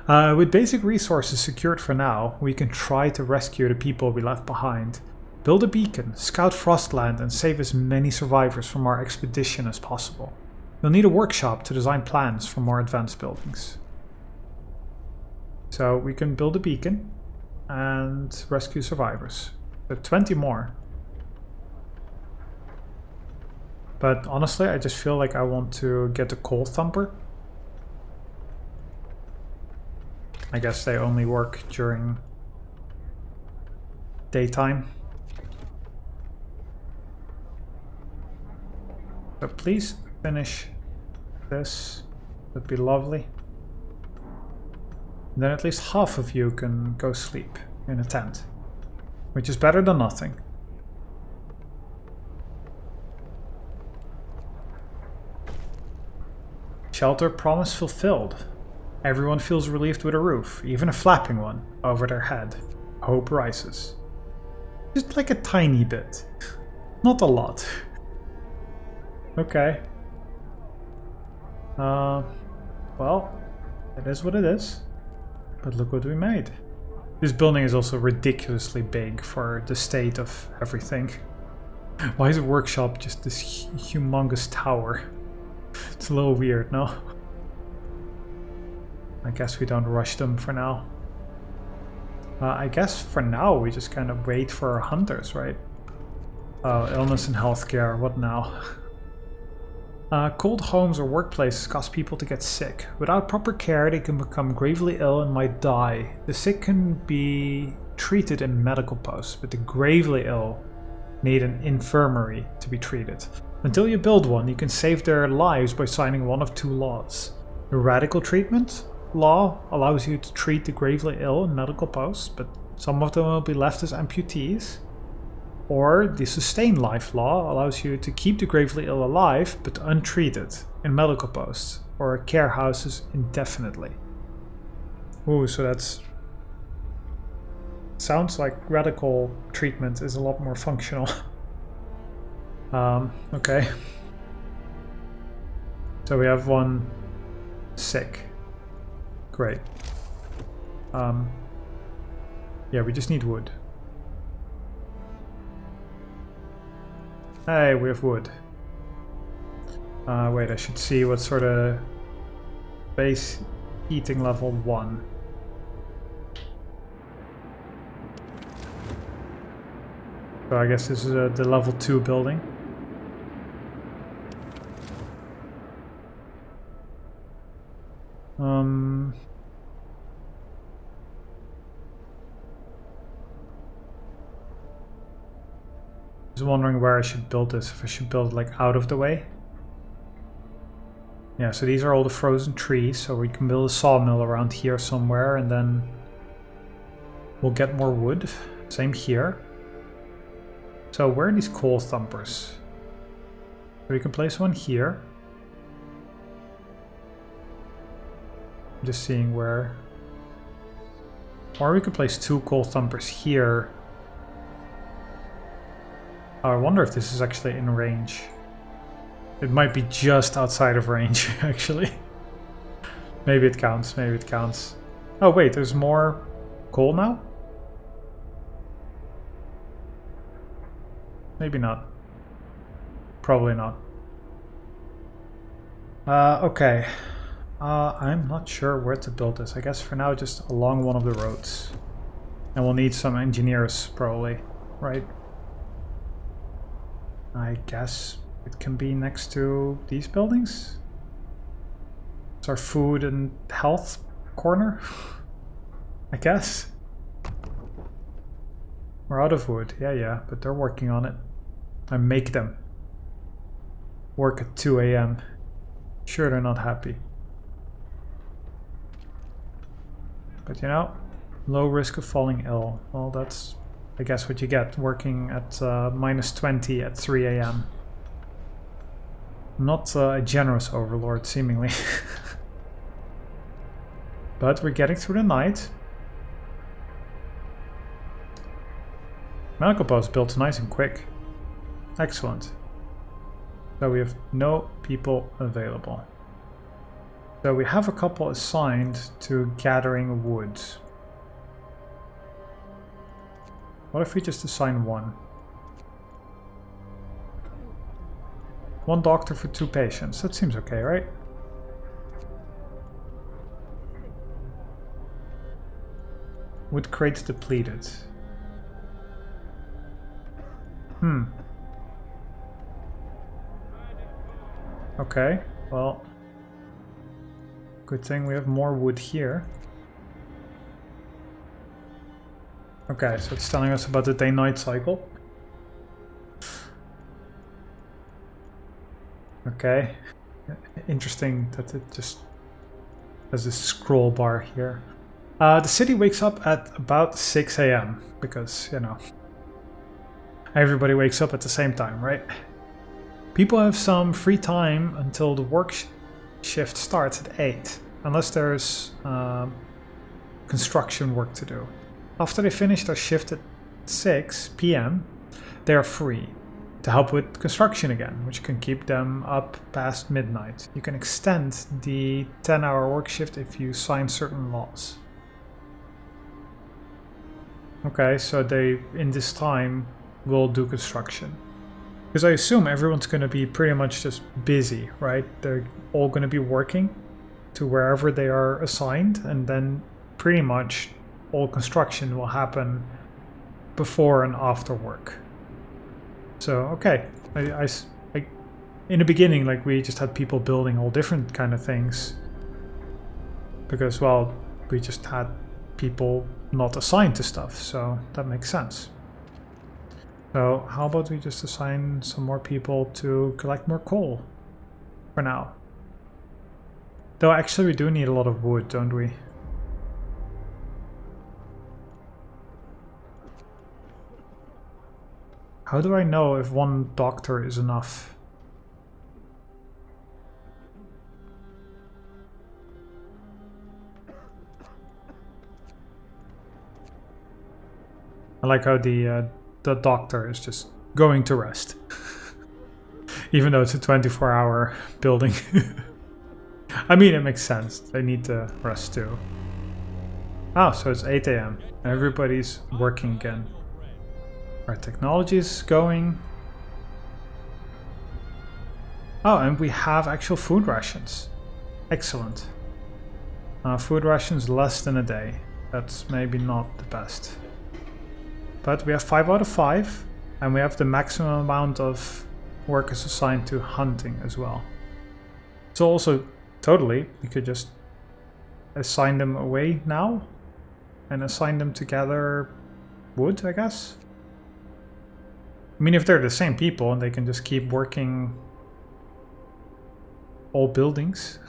With basic resources secured for now, we can try to rescue the people we left behind. Build a beacon, scout Frostland, and save as many survivors from our expedition as possible. You'll need a workshop to design plans for more advanced buildings. So we can build a beacon and rescue survivors. So 20 more. But honestly, I just feel like I want to get a coal thumper. I guess they only work during daytime. So please finish this. That'd be lovely. Then at least half of you can go sleep in a tent, which is better than nothing. Shelter promise fulfilled. Everyone feels relieved with a roof, even a flapping one, over their head. Hope rises. Just like a tiny bit. Not a lot. Okay. Well, it is what it is. But look what we made. This building is also ridiculously big for the state of everything. Why is a workshop just this humongous tower? It's a little weird, no? I guess we don't rush them for now. I guess for now we just kind of wait for our hunters, right? Oh, illness and healthcare, what now? Cold homes or workplaces cause people to get sick. Without proper care, they can become gravely ill and might die. The sick can be treated in medical posts, but the gravely ill need an infirmary to be treated. Until you build one, you can save their lives by signing one of two laws. The radical treatment law allows you to treat the gravely ill in medical posts, but some of them will be left as amputees. Or the sustain life law allows you to keep the gravely ill alive but untreated in medical posts or care houses indefinitely. Ooh, so that's... sounds like radical treatment is a lot more functional. Okay. So we have one sick. Great. Yeah, we just need wood. Hey, we have wood. Wait, I should see what sort of base heating level 1. So I guess this is the level 2 building. Just wondering where I should build this, if I should build it like out of the way. Yeah, so these are all the frozen trees, so we can build a sawmill around here somewhere and then we'll get more wood. Same here. So where are these coal thumpers? So we can place one here. Just seeing where. Or we could place 2 coal thumpers here. Oh, I wonder if this is actually in range. It might be just outside of range, actually. Maybe it counts, maybe it counts. Oh wait, there's more coal now? Maybe not. Probably not. Okay. I'm not sure where to build this. I guess for now just along one of the roads. And we'll need some engineers probably, right? I guess it can be next to these buildings. It's our food and health corner, I guess. We're out of wood, yeah, but they're working on it. I make them work at 2 AM. Sure, they're not happy. But you know, low risk of falling ill. Well, that's, I guess, what you get working at -20 at 3 AM. Not a generous overlord, seemingly. But we're getting through the night. Medical post built nice and quick. Excellent. So we have no people available. So we have a couple assigned to gathering wood. What if we just assign one? One doctor for 2 patients. That seems okay, right? Wood crates depleted. Okay, well, good thing we have more wood here. Okay, so it's telling us about the day-night cycle. Okay, interesting that it just has a scroll bar here. The city wakes up at about 6 a.m. because, you know, everybody wakes up at the same time, right? People have some free time until the work shift starts at 8, unless there's construction work to do. After they finish their shift at 6 p.m., they are free to help with construction again, which can keep them up past midnight. You can extend the 10-hour work shift if you sign certain laws. Okay, so they, in this time, will do construction. Because I assume everyone's going to be pretty much just busy, right? They're all going to be working to wherever they are assigned, and then pretty much all construction will happen before and after work. So, okay. I in the beginning, like, we just had people building all different kind of things. Because, well, we just had people not assigned to stuff, so that makes sense. So how about we just assign some more people to collect more coal for now? Though actually we do need a lot of wood, don't we? How do I know if one doctor is enough? I like how the doctor is just going to rest. Even though it's a 24-hour building. I mean, it makes sense. They need to rest too. Oh, so it's 8 a.m. Everybody's working again. Our technology is going. Oh, and we have actual food rations. Excellent. Food rations less than a day. That's maybe not the best. But we have 5 out of 5, and we have the maximum amount of workers assigned to hunting as well. So also, totally, we could just assign them away now, and assign them to gather wood, I guess. I mean, if they're the same people, and they can just keep working all buildings.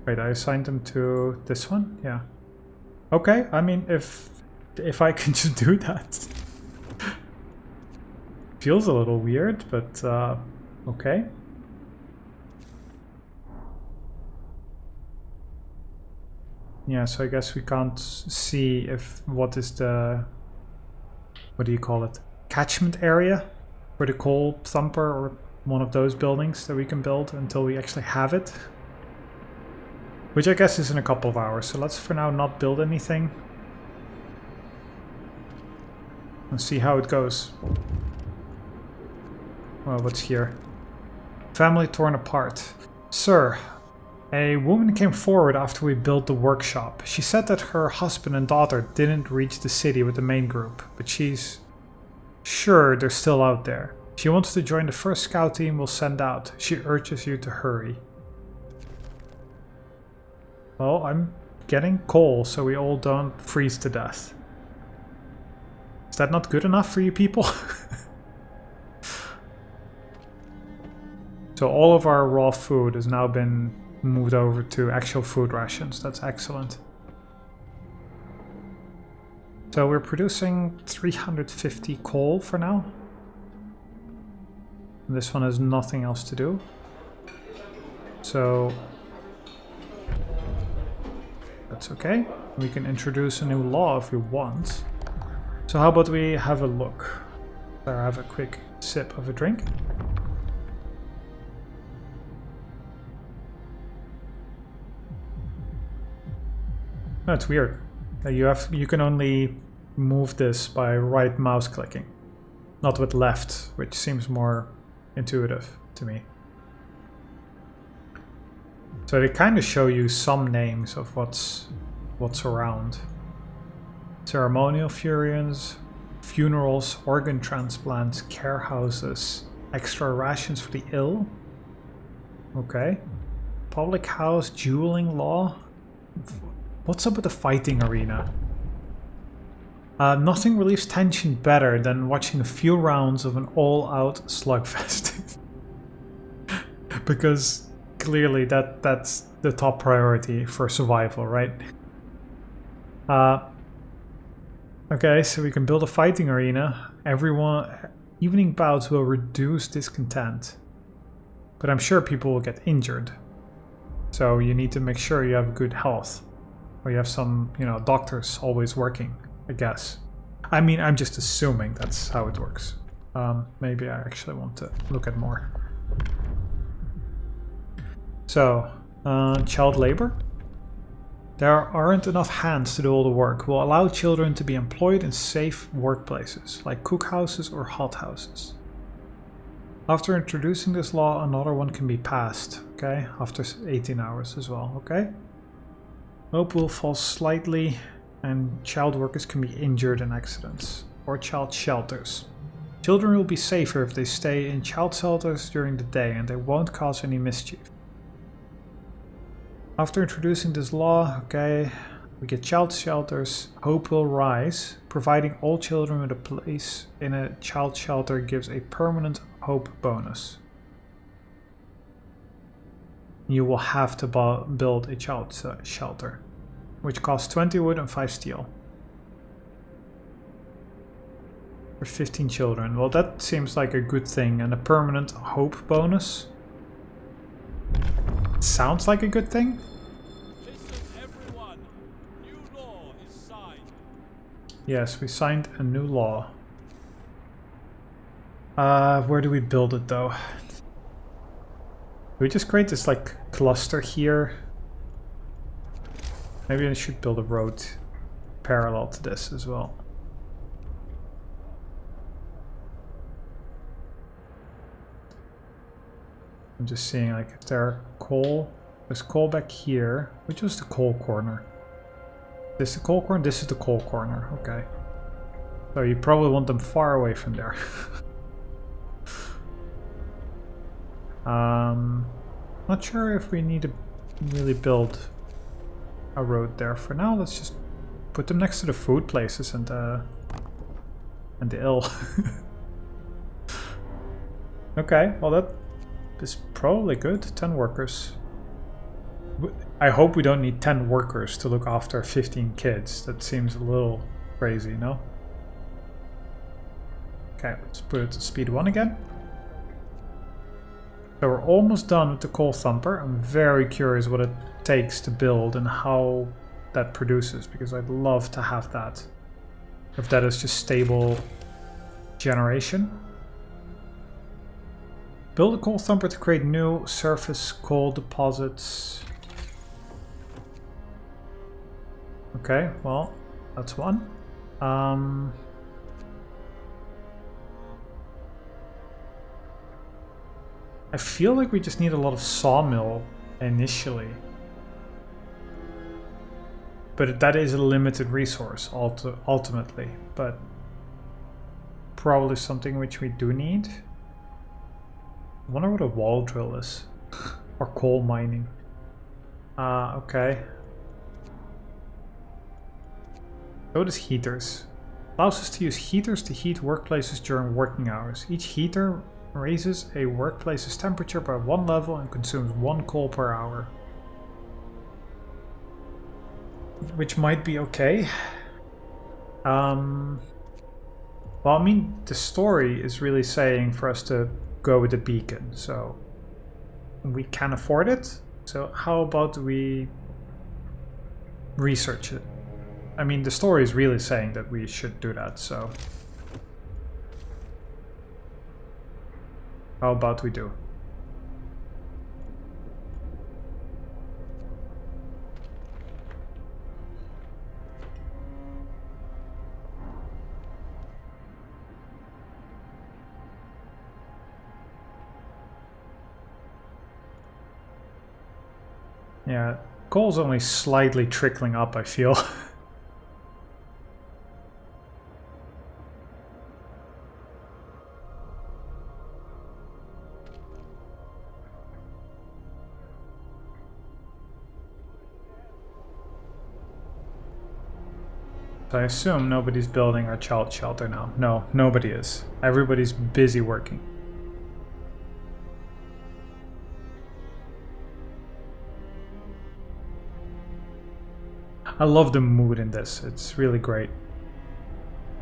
Wait, I assigned them to this one? Yeah. Okay, I mean, if I can just do that. Feels a little weird, but okay. Yeah, so I guess we can't see if what is the, what do you call it, catchment area for the coal thumper or one of those buildings that we can build until we actually have it. Which I guess is in a couple of hours, so let's for now not build anything. And see how it goes. Well, what's here? Family torn apart. Sir, a woman came forward after we built the workshop. She said that her husband and daughter didn't reach the city with the main group, but she's sure they're still out there. She wants to join the first scout team we'll send out. She urges you to hurry. Well, I'm getting coal so we all don't freeze to death. Is that not good enough for you people? So all of our raw food has now been moved over to actual food rations. That's excellent. So we're producing 350 coal for now. And this one has nothing else to do. So that's okay. We can introduce a new law if we want. So how about we have a look? There, have a quick sip of a drink. That's weird. You can only move this by right mouse clicking, not with left, which seems more intuitive to me. So they kind of show you some names of what's around. Ceremonial furions, funerals, organ transplants, care houses, Extra rations for the ill. Okay. Public house, dueling law. What's up with the fighting arena? Nothing relieves tension better than watching a few rounds of an all-out slugfest. Because clearly that's the top priority for survival, right? Okay, so we can build a fighting arena. Evening bouts will reduce discontent. But I'm sure people will get injured. So you need to make sure you have good health. Or you have some, doctors always working. I guess. I mean, I'm just assuming that's how it works. Maybe I actually want to look at more. So, child labor. There aren't enough hands to do all the work. We'll allow children to be employed in safe workplaces, like cookhouses or hothouses. After introducing this law, another one can be passed, okay? After 18 hours as well, okay? Hope will fall slightly, and child workers can be injured in accidents, or child shelters. Children will be safer if they stay in child shelters during the day, and they won't cause any mischief. After introducing this law, okay, we get child shelters. Hope will rise. Providing all children with a place in a child shelter gives a permanent hope bonus. You will have to build a child shelter, which costs 20 wood and 5 steel. For 15 children. Well, that seems like a good thing. And a permanent hope bonus. Sounds like a good thing. Listen, everyone. New law is signed. Yes, we signed a new law. Where do we build it though? Do we just create this like cluster here? Maybe I should build a road parallel to this as well. I'm just seeing, like, is there coal? There's coal back here. Which was the coal corner? This is the coal corner? This is the coal corner. Okay. So you probably want them far away from there. Not sure if we need to really build a road there. For now, let's just put them next to the food places and the ill. Okay, well that is probably good. 10 workers. I hope we don't need 10 workers to look after 15 kids. That seems a little crazy, no? Okay, let's put it to speed 1 again. So we're almost done with the coal thumper. I'm very curious what it takes to build and how that produces, because I'd love to have that. If that is just stable generation. Build a coal thumper to create new surface coal deposits. Okay, well, that's one. I feel like we just need a lot of sawmill initially. But that is a limited resource ultimately, but probably something which we do need. I wonder what a wall drill is. Or coal mining. Okay. So does heaters. Allows us to use heaters to heat workplaces during working hours. Each heater raises a workplace's temperature by 1 level and consumes 1 coal per hour. Which might be okay. Well, I mean, the story is really saying for us to go with the beacon, so we can afford it. So how about we research it? I mean, the story is really saying that we should do that, so how about we do? Yeah, coal's only slightly trickling up, I feel. I assume nobody's building our child shelter now. No, nobody is. Everybody's busy working. I love the mood in this. It's really great.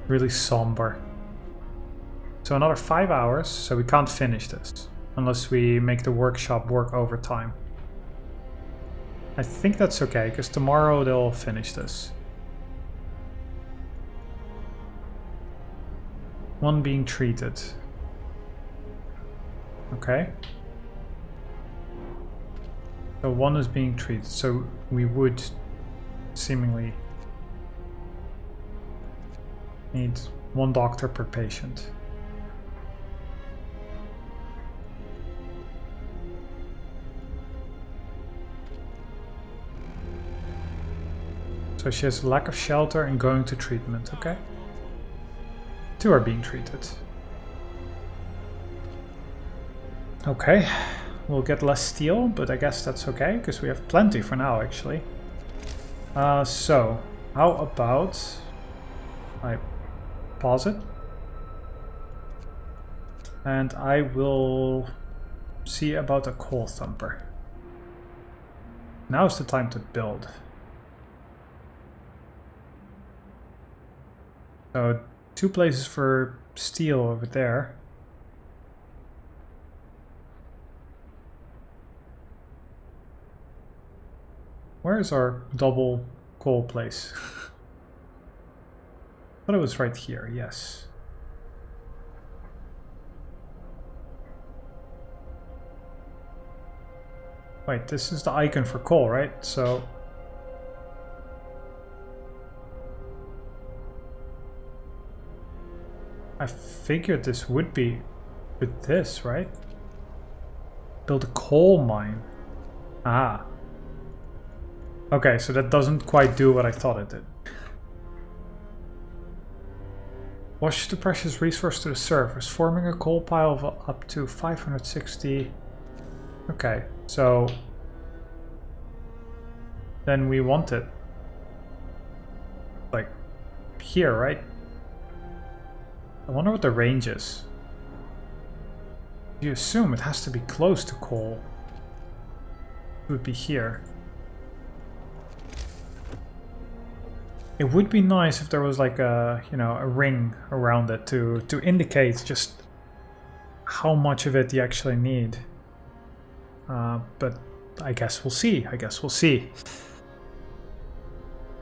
Really somber. So another 5 hours, so we can't finish this. Unless we make the workshop work overtime. I think that's okay, because tomorrow they'll finish this. One being treated. Okay. So one is being treated, so we would seemingly need one doctor per patient. So she has lack of shelter and going to treatment, okay? 2 are being treated. Okay, we'll get less steel, but I guess that's okay, because we have plenty for now, actually. So, how about I pause it? And I will see about a coal thumper. Now's the time to build. So, 2 places for steel over there. Where is our double coal place? Thought it was right here, yes. Wait, this is the icon for coal, right? So I figured this would be with this, right? Build a coal mine. Ah. Okay, so that doesn't quite do what I thought it did. Wash the precious resource to the surface, forming a coal pile of up to 560. Okay, so then we want it like here, right? I wonder what the range is. You assume it has to be close to coal. It would be here. It would be nice if there was like a, you know, a ring around it to indicate just how much of it you actually need. But I guess we'll see.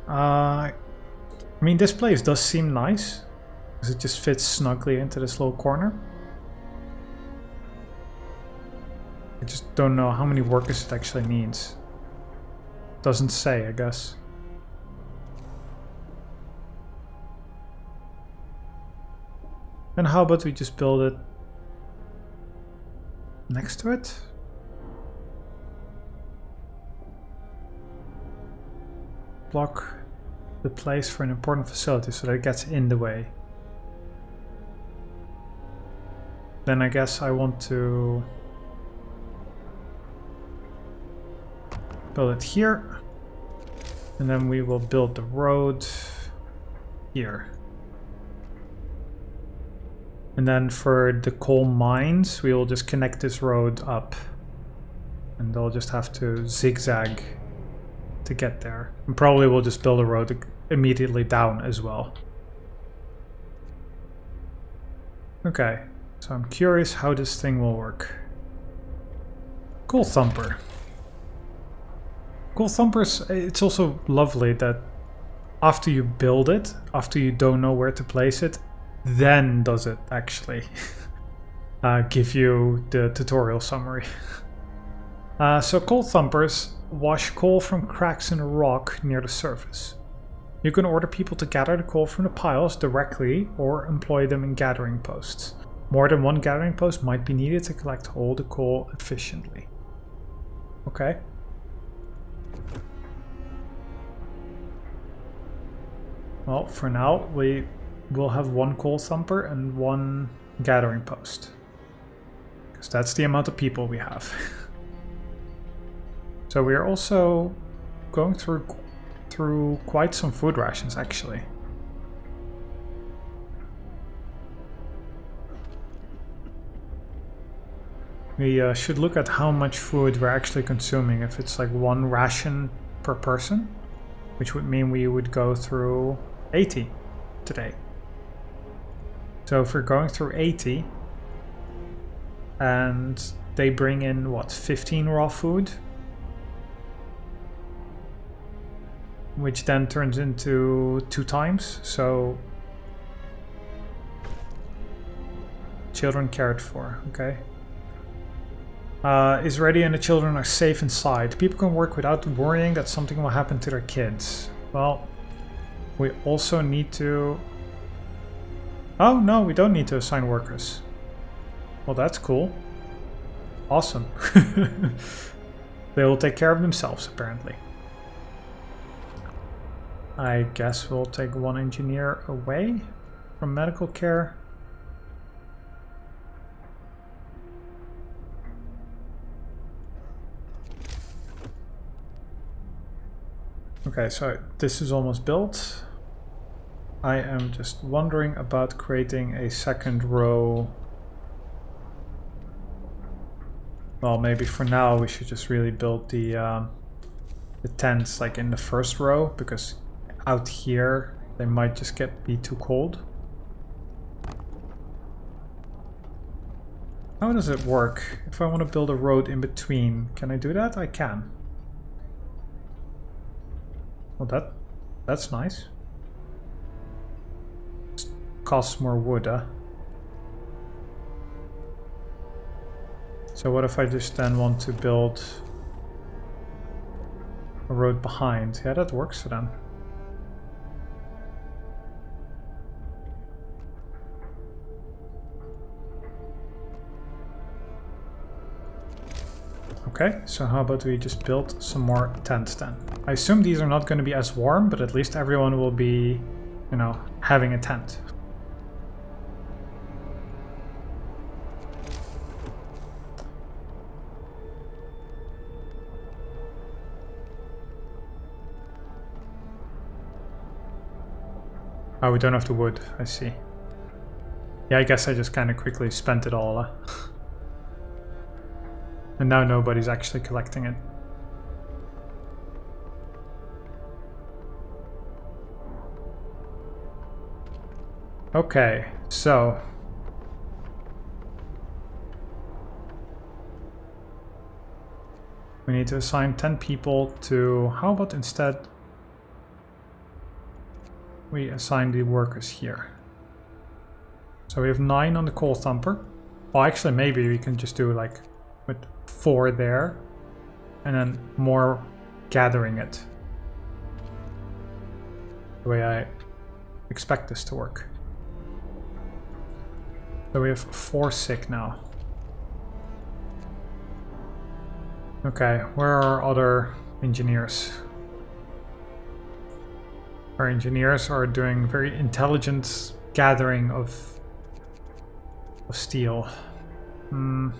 I mean, this place does seem nice, because it just fits snugly into this little corner. I just don't know how many workers it actually needs. Doesn't say, I guess. And how about we just build it next to it? Block the place for an important facility so that it gets in the way. Then I guess I want to build it here. And then we will build the road here. And then for the coal mines, we will just connect this road up. And they'll just have to zigzag to get there. And probably we'll just build a road immediately down as well. Okay, so I'm curious how this thing will work. Coal thumper. Coal thumpers, it's also lovely that after you build it, after you don't know where to place it, then does it actually give you the tutorial summary. So coal thumpers wash coal from cracks in a rock near the surface. You can order people to gather the coal from the piles directly or employ them in gathering posts. More than one gathering post might be needed to collect all the coal efficiently. Okay. Well, for now we will have one coal thumper and one gathering post. Because that's the amount of people we have. So we are also going through quite some food rations, actually. We should look at how much food we're actually consuming. If it's like 1 ration per person, which would mean we would go through 80 today. So if we're going through 80 and they bring in what, 15 raw food, which then turns into 2 times, so children cared for, okay. Is ready and the children are safe inside. People can work without worrying that something will happen to their kids. Well, we also need to... Oh, no, we don't need to assign workers. Well, that's cool. Awesome. They will take care of themselves, apparently. I guess we'll take 1 engineer away from medical care. Okay, so this is almost built. I am just wondering about creating a second row. Well, maybe for now we should just really build the tents like in the first row, because out here they might just be too cold. How does it work? If I want to build a road in between, can I do that? I can. Well, that's nice. Just costs more wood, huh? So what if I just then want to build a road behind? Yeah, that works for them. Okay, so how about we just build some more tents then? I assume these are not going to be as warm, but at least everyone will be, you know, having a tent. Oh, we don't have the wood, I see. Yeah, I guess I just kind of quickly spent it all. And now nobody's actually collecting it. Okay, so... we need to assign 10 people to... How about instead we assign the workers here? So we have 9 on the coal thumper. Well, actually, maybe we can just do like with 4 there and then more gathering it. The way I expect this to work. So we have 4 sick now. Okay, where are other engineers? Our engineers are doing very intelligent gathering of steel. How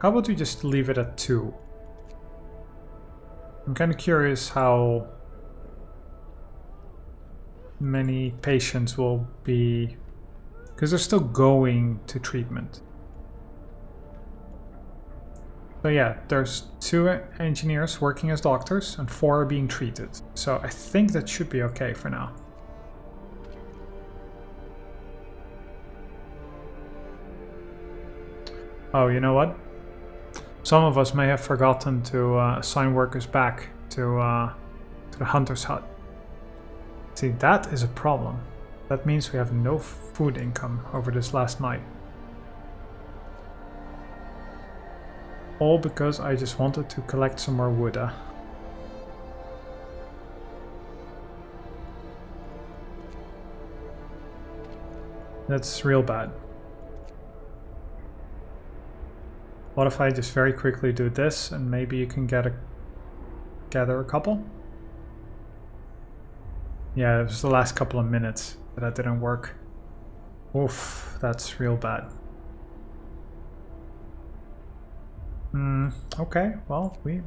about we just leave it at 2? I'm kind of curious how many patients will be... because they're still going to treatment. So yeah, there's 2 engineers working as doctors and 4 are being treated. So I think that should be okay for now. Oh, you know what? Some of us may have forgotten to assign workers back to the hunter's hut. See, that is a problem. That means we have no food income over this last night. All because I just wanted to collect some more wood. That's real bad. What if I just very quickly do this and maybe you can gather a couple? Yeah, it was the last couple of minutes that didn't work. Oof, that's real bad. Okay, well, we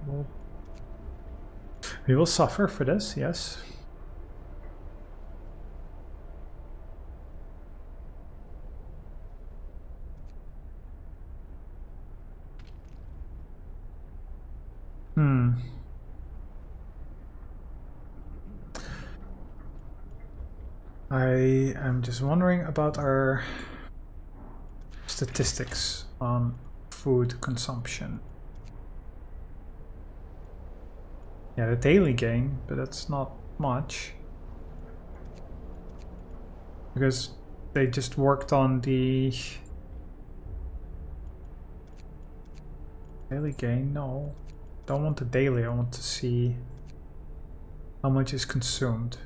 will suffer for this, yes. I am just wondering about our statistics on food consumption. Yeah, the daily gain, but that's not much. Because they just worked on the daily gain. No, don't want the daily. I want to see how much is consumed.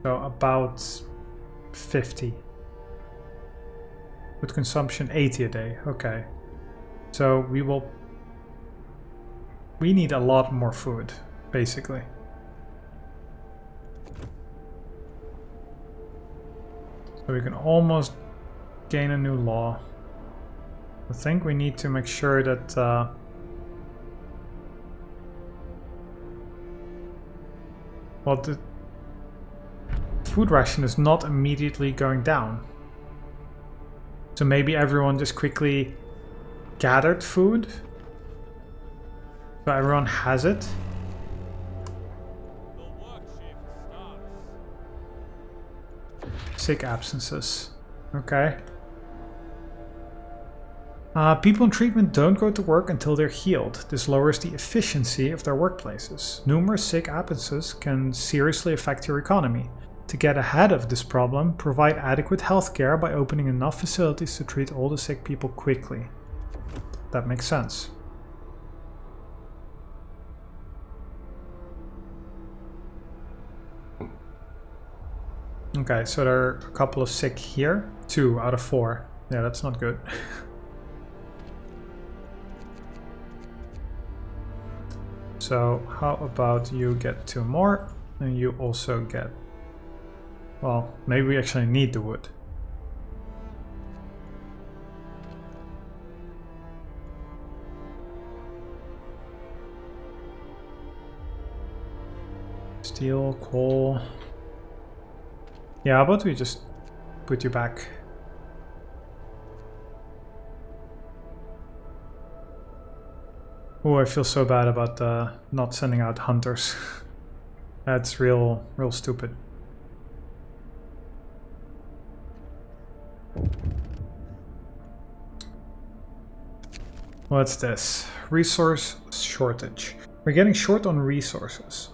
So about 50. With consumption 80 a day. Okay. So we need a lot more food, basically. So we can almost gain a new law. I think we need to make sure that well, the food ration is not immediately going down. So maybe everyone just quickly gathered food. So everyone has it. The work shift starts. Sick absences. Okay. People in treatment don't go to work until they're healed. This lowers the efficiency of their workplaces. Numerous sick absences can seriously affect your economy. To get ahead of this problem, provide adequate health care by opening enough facilities to treat all the sick people quickly. That makes sense. Okay, so there are a couple of sick here. 2 out of 4. Yeah, that's not good. So how about you get 2 more, and you also get... Well, maybe we actually need the wood. Steel, coal... Yeah, how about we just put you back? Oh, I feel so bad about not sending out hunters. That's real stupid. What's this? Resource shortage. We're getting short on resources.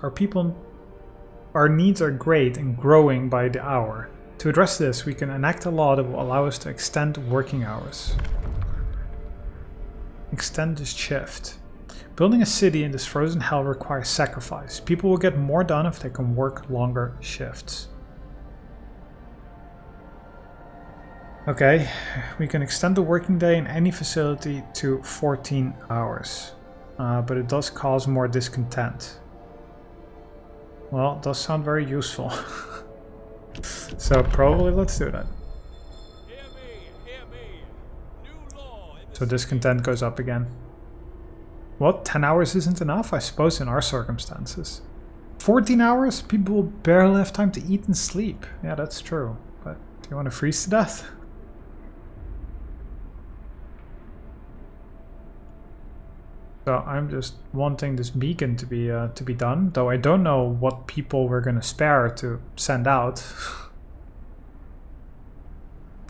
Our needs are great and growing by the hour. To address this, we can enact a law that will allow us to extend working hours. Extend this shift. Building a city in this frozen hell requires sacrifice. People will get more done if they can work longer shifts. Okay, we can extend the working day in any facility to 14 hours. But it does cause more discontent. Well, it does sound very useful. So probably let's do that. Hear me. New law in So discontent goes up again. What? 10 hours isn't enough? I suppose in our circumstances. 14 hours? People will barely have time to eat and sleep. Yeah, that's true. But do you want to freeze to death? So I'm just wanting this beacon to be done, though I don't know what people we're gonna spare to send out.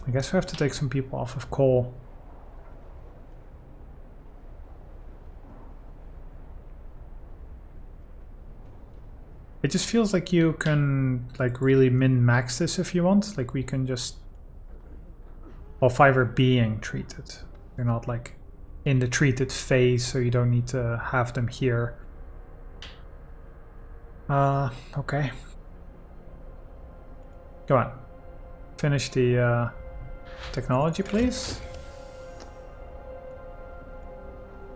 I guess we have to take some people off of coal. It just feels like you can like really min-max this if you want. Like we can just... Well, 5 are being treated. They're not like in the treated phase, so you don't need to have them here. Okay. Go on. Finish the technology, please.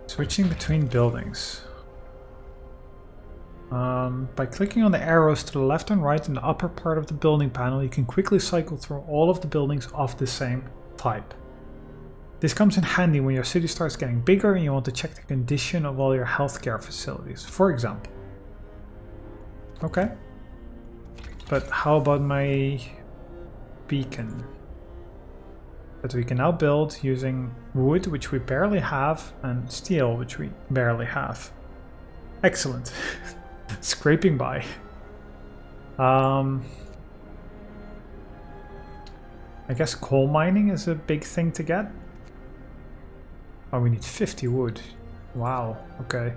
Switching between buildings. By clicking on the arrows to the left and right in the upper part of the building panel, you can quickly cycle through all of the buildings of the same type. This comes in handy when your city starts getting bigger and you want to check the condition of all your healthcare facilities, for example. Okay. But how about my beacon? that we can now build using wood, which we barely have, and steel, which we barely have. Excellent. Scraping by. I guess coal mining is a big thing to get. Oh, we need 50 wood. Wow, okay.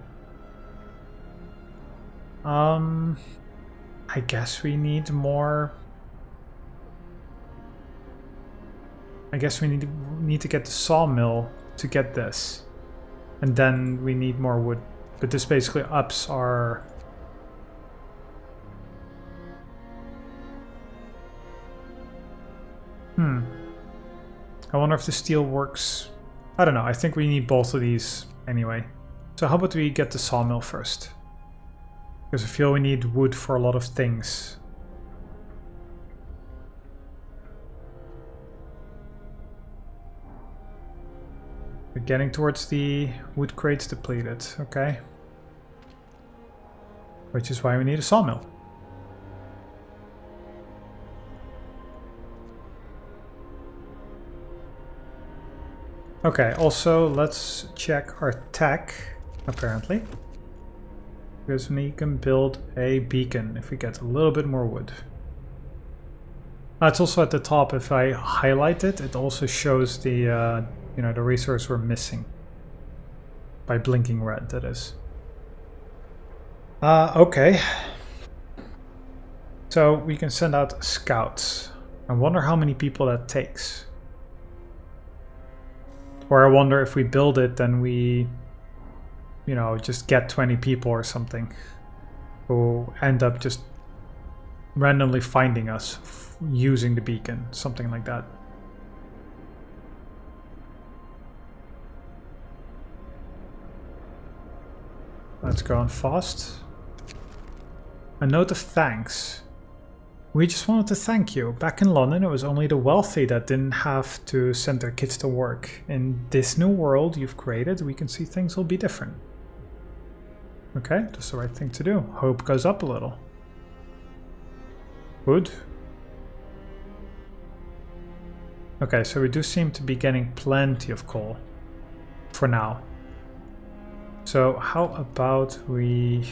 I guess we need more. I guess we need to get the sawmill to get this. And then we need more wood. But this basically ups our... I wonder if the steel works. I don't know, I think we need both of these anyway. So how about we get the sawmill first? Because I feel we need wood for a lot of things. We're getting towards the wood crates depleted, okay. Which is why we need a sawmill. Okay, also let's check our tech, apparently. Because we can build a beacon if we get a little bit more wood. It's also at the top. If I highlight it, it also shows the you know, the resource we're missing. By blinking red, that is. Okay. So we can send out scouts. I wonder how many people that takes. Or I wonder if we build it, then we, you know, just get 20 people or something who end up just randomly finding us using the beacon, something like that. Let's go on fast. A note of thanks. We just wanted to thank you. Back in London, it was only the wealthy that didn't have to send their kids to work. In this new world you've created, we can see things will be different. Okay, that's the right thing to do. Hope goes up a little. Wood. Okay, so we do seem to be getting plenty of coal. For now. So how about we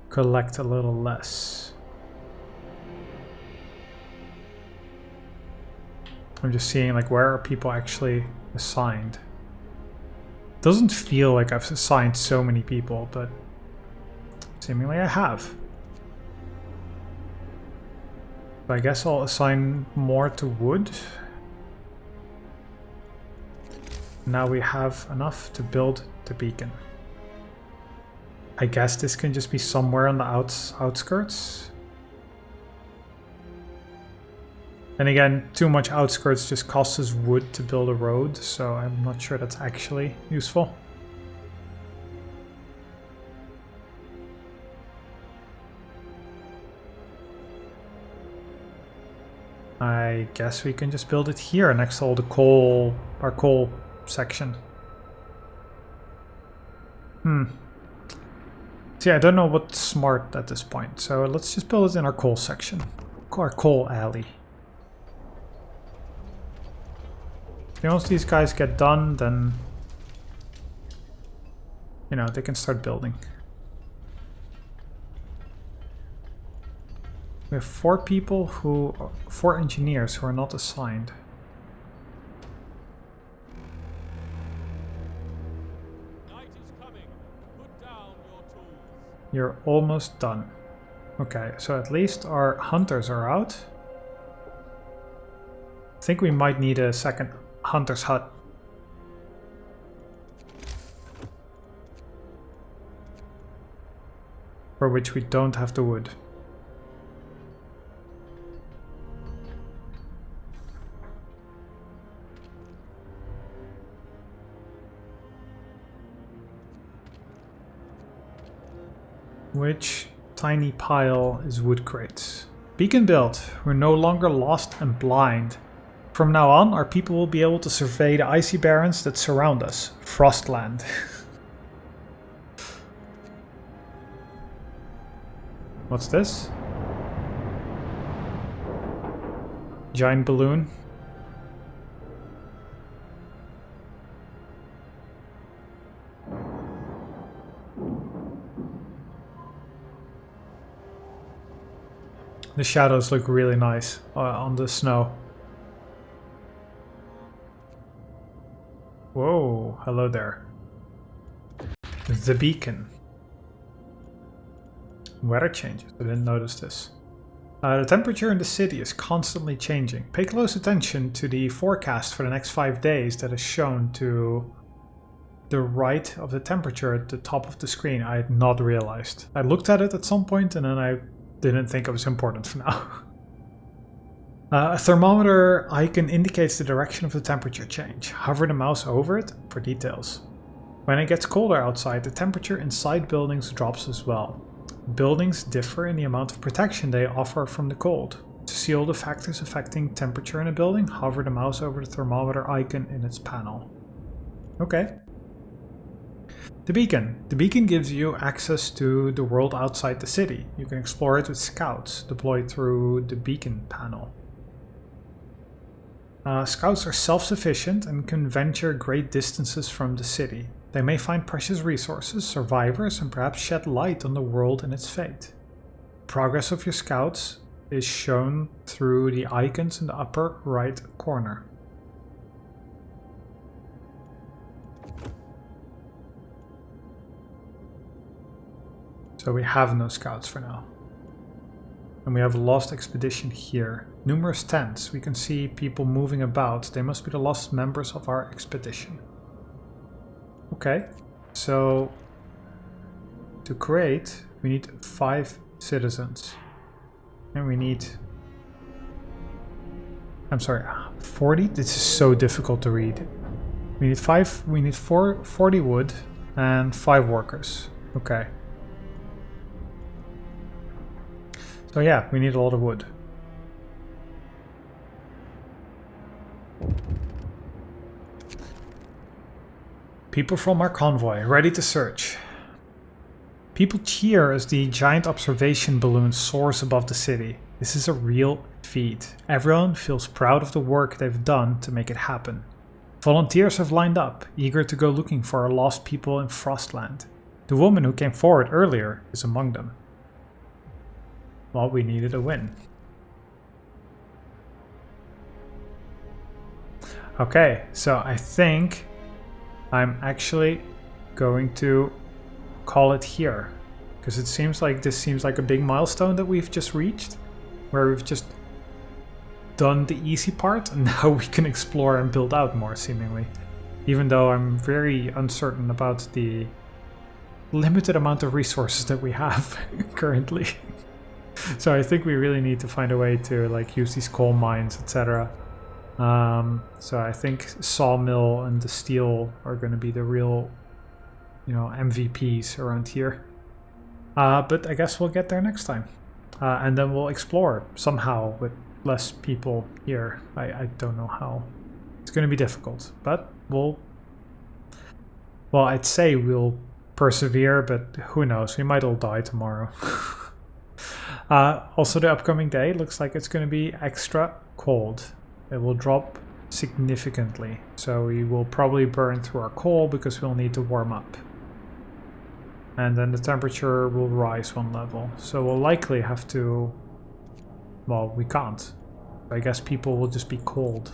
collect a little less? I'm just seeing like where are people actually assigned. Doesn't feel like I've assigned so many people, but seemingly I have. So I guess I'll assign more to wood. Now we have enough to build the beacon. I guess this can just be somewhere on the outskirts. And again, too much outskirts just costs us wood to build a road, so I'm not sure that's actually useful. I guess we can just build it here next to all the coal, our coal section. See, I don't know what's smart at this point, so let's just build it in our coal section. Our coal alley. Once these guys get done, then, you know, they can start building. We have 4 people who, 4 engineers who are not assigned. Night is coming. Put down your tools. You're almost done. Okay, so at least our hunters are out. I think we might need a second hunter's hut. For which we don't have the wood. Which tiny pile is wood crates? Beacon built. We're no longer lost and blind. From now on, our people will be able to survey the icy barrens that surround us. Frostland. What's this? giant balloon. The shadows look really nice on the snow. Whoa, hello there. The beacon. Weather changes. I didn't notice this. The temperature in the city is constantly changing. Pay close attention to the forecast for the next 5 days that is shown to the right of the temperature at the top of the screen. I had not realized. I looked at it at some point and then I didn't think it was important for now. A thermometer icon indicates the direction of the temperature change. Hover the mouse over it for details. When it gets colder outside, the temperature inside buildings drops as well. Buildings differ in the amount of protection they offer from the cold. To see all the factors affecting temperature in a building, hover the mouse over the thermometer icon in its panel. Okay. The beacon. The beacon gives you access to the world outside the city. You can explore it with scouts deployed through the beacon panel. Scouts are self-sufficient and can venture great distances from the city. They may find precious resources, survivors, and perhaps shed light on the world and its fate. Progress of your scouts is shown through the icons in the upper right corner. So we have no scouts for now. And we have a lost expedition here. Numerous tents. We can see people moving about. They must be the lost members of our expedition. Okay, so to create, we need 5 citizens. And we need... I'm sorry, 40? This is so difficult to read. We need 40 wood and 5 workers. Okay. So yeah, we need a lot of wood. People from our convoy, ready to search. People cheer as the giant observation balloon soars above the city. This is a real feat. Everyone feels proud of the work they've done to make it happen. Volunteers have lined up, eager to go looking for our lost people in Frostland. The woman who came forward earlier is among them. Well, we needed a win. Okay, so I think I'm actually going to call it here. Because it seems like this seems like a big milestone that we've just reached. Where we've just done the easy part and now we can explore and build out more, seemingly. Even though I'm very uncertain about the limited amount of resources that we have currently. So I think we really need to find a way to like use these coal mines, etc. So I think sawmill and the steel are going to be the real, you know, MVPs around here. But I guess we'll get there next time. And then we'll explore somehow with less people here. I don't know how. It's going to be difficult, but well, I'd say we'll persevere, but who knows? We might all die tomorrow. Also, the upcoming day looks like it's going to be extra cold. It will drop significantly, so we will probably burn through our coal because we'll need to warm up. And then the temperature will rise 1 level, so we'll likely have to... Well, we can't. I guess people will just be cold.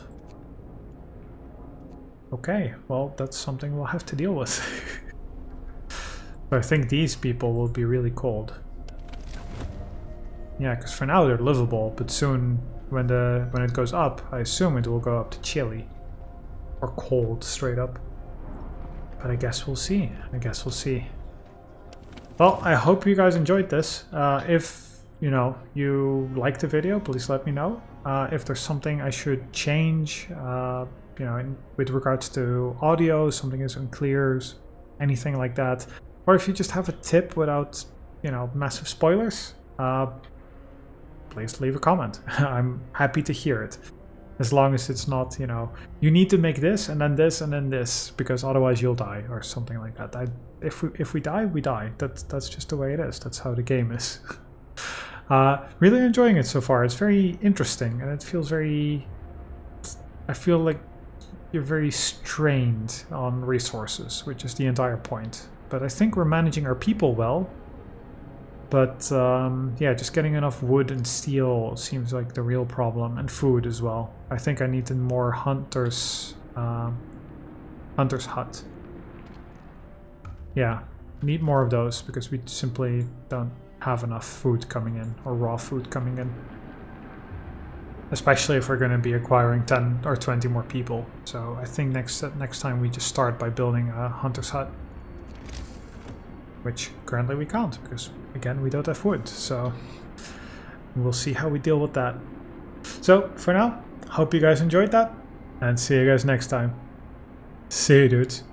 Okay, well, that's something we'll have to deal with. But I think these people will be really cold. Yeah, because for now they're livable, but soon when it goes up, I assume it will go up to chilly. Or cold, straight up. But I guess we'll see. Well, I hope you guys enjoyed this. If, you know, you liked the video, please let me know. If there's something I should change, you know, with regards to audio, something is unclear, anything like that. Or if you just have a tip without, you know, massive spoilers, please leave a comment. I'm happy to hear it. As long as it's not, you know, you need to make this and then this and then this, because otherwise you'll die or something like that. If we die, we die. That's just the way it is. That's how the game is. Really enjoying it so far. It's very interesting, and it feels very... I feel like you're very strained on resources, which is the entire point. But I think we're managing our people well. But yeah, just getting enough wood and steel seems like the real problem, and food as well. I think I need more hunter's hut. Yeah, need more of those because we simply don't have enough food coming in, or raw food coming in. Especially if we're going to be acquiring 10 or 20 more people. So I think next time we just start by building a hunter's hut. Which currently we can't, because again we don't have wood. So we'll see how we deal with that. So for now, hope you guys enjoyed that, and see you guys next time. See you, dudes.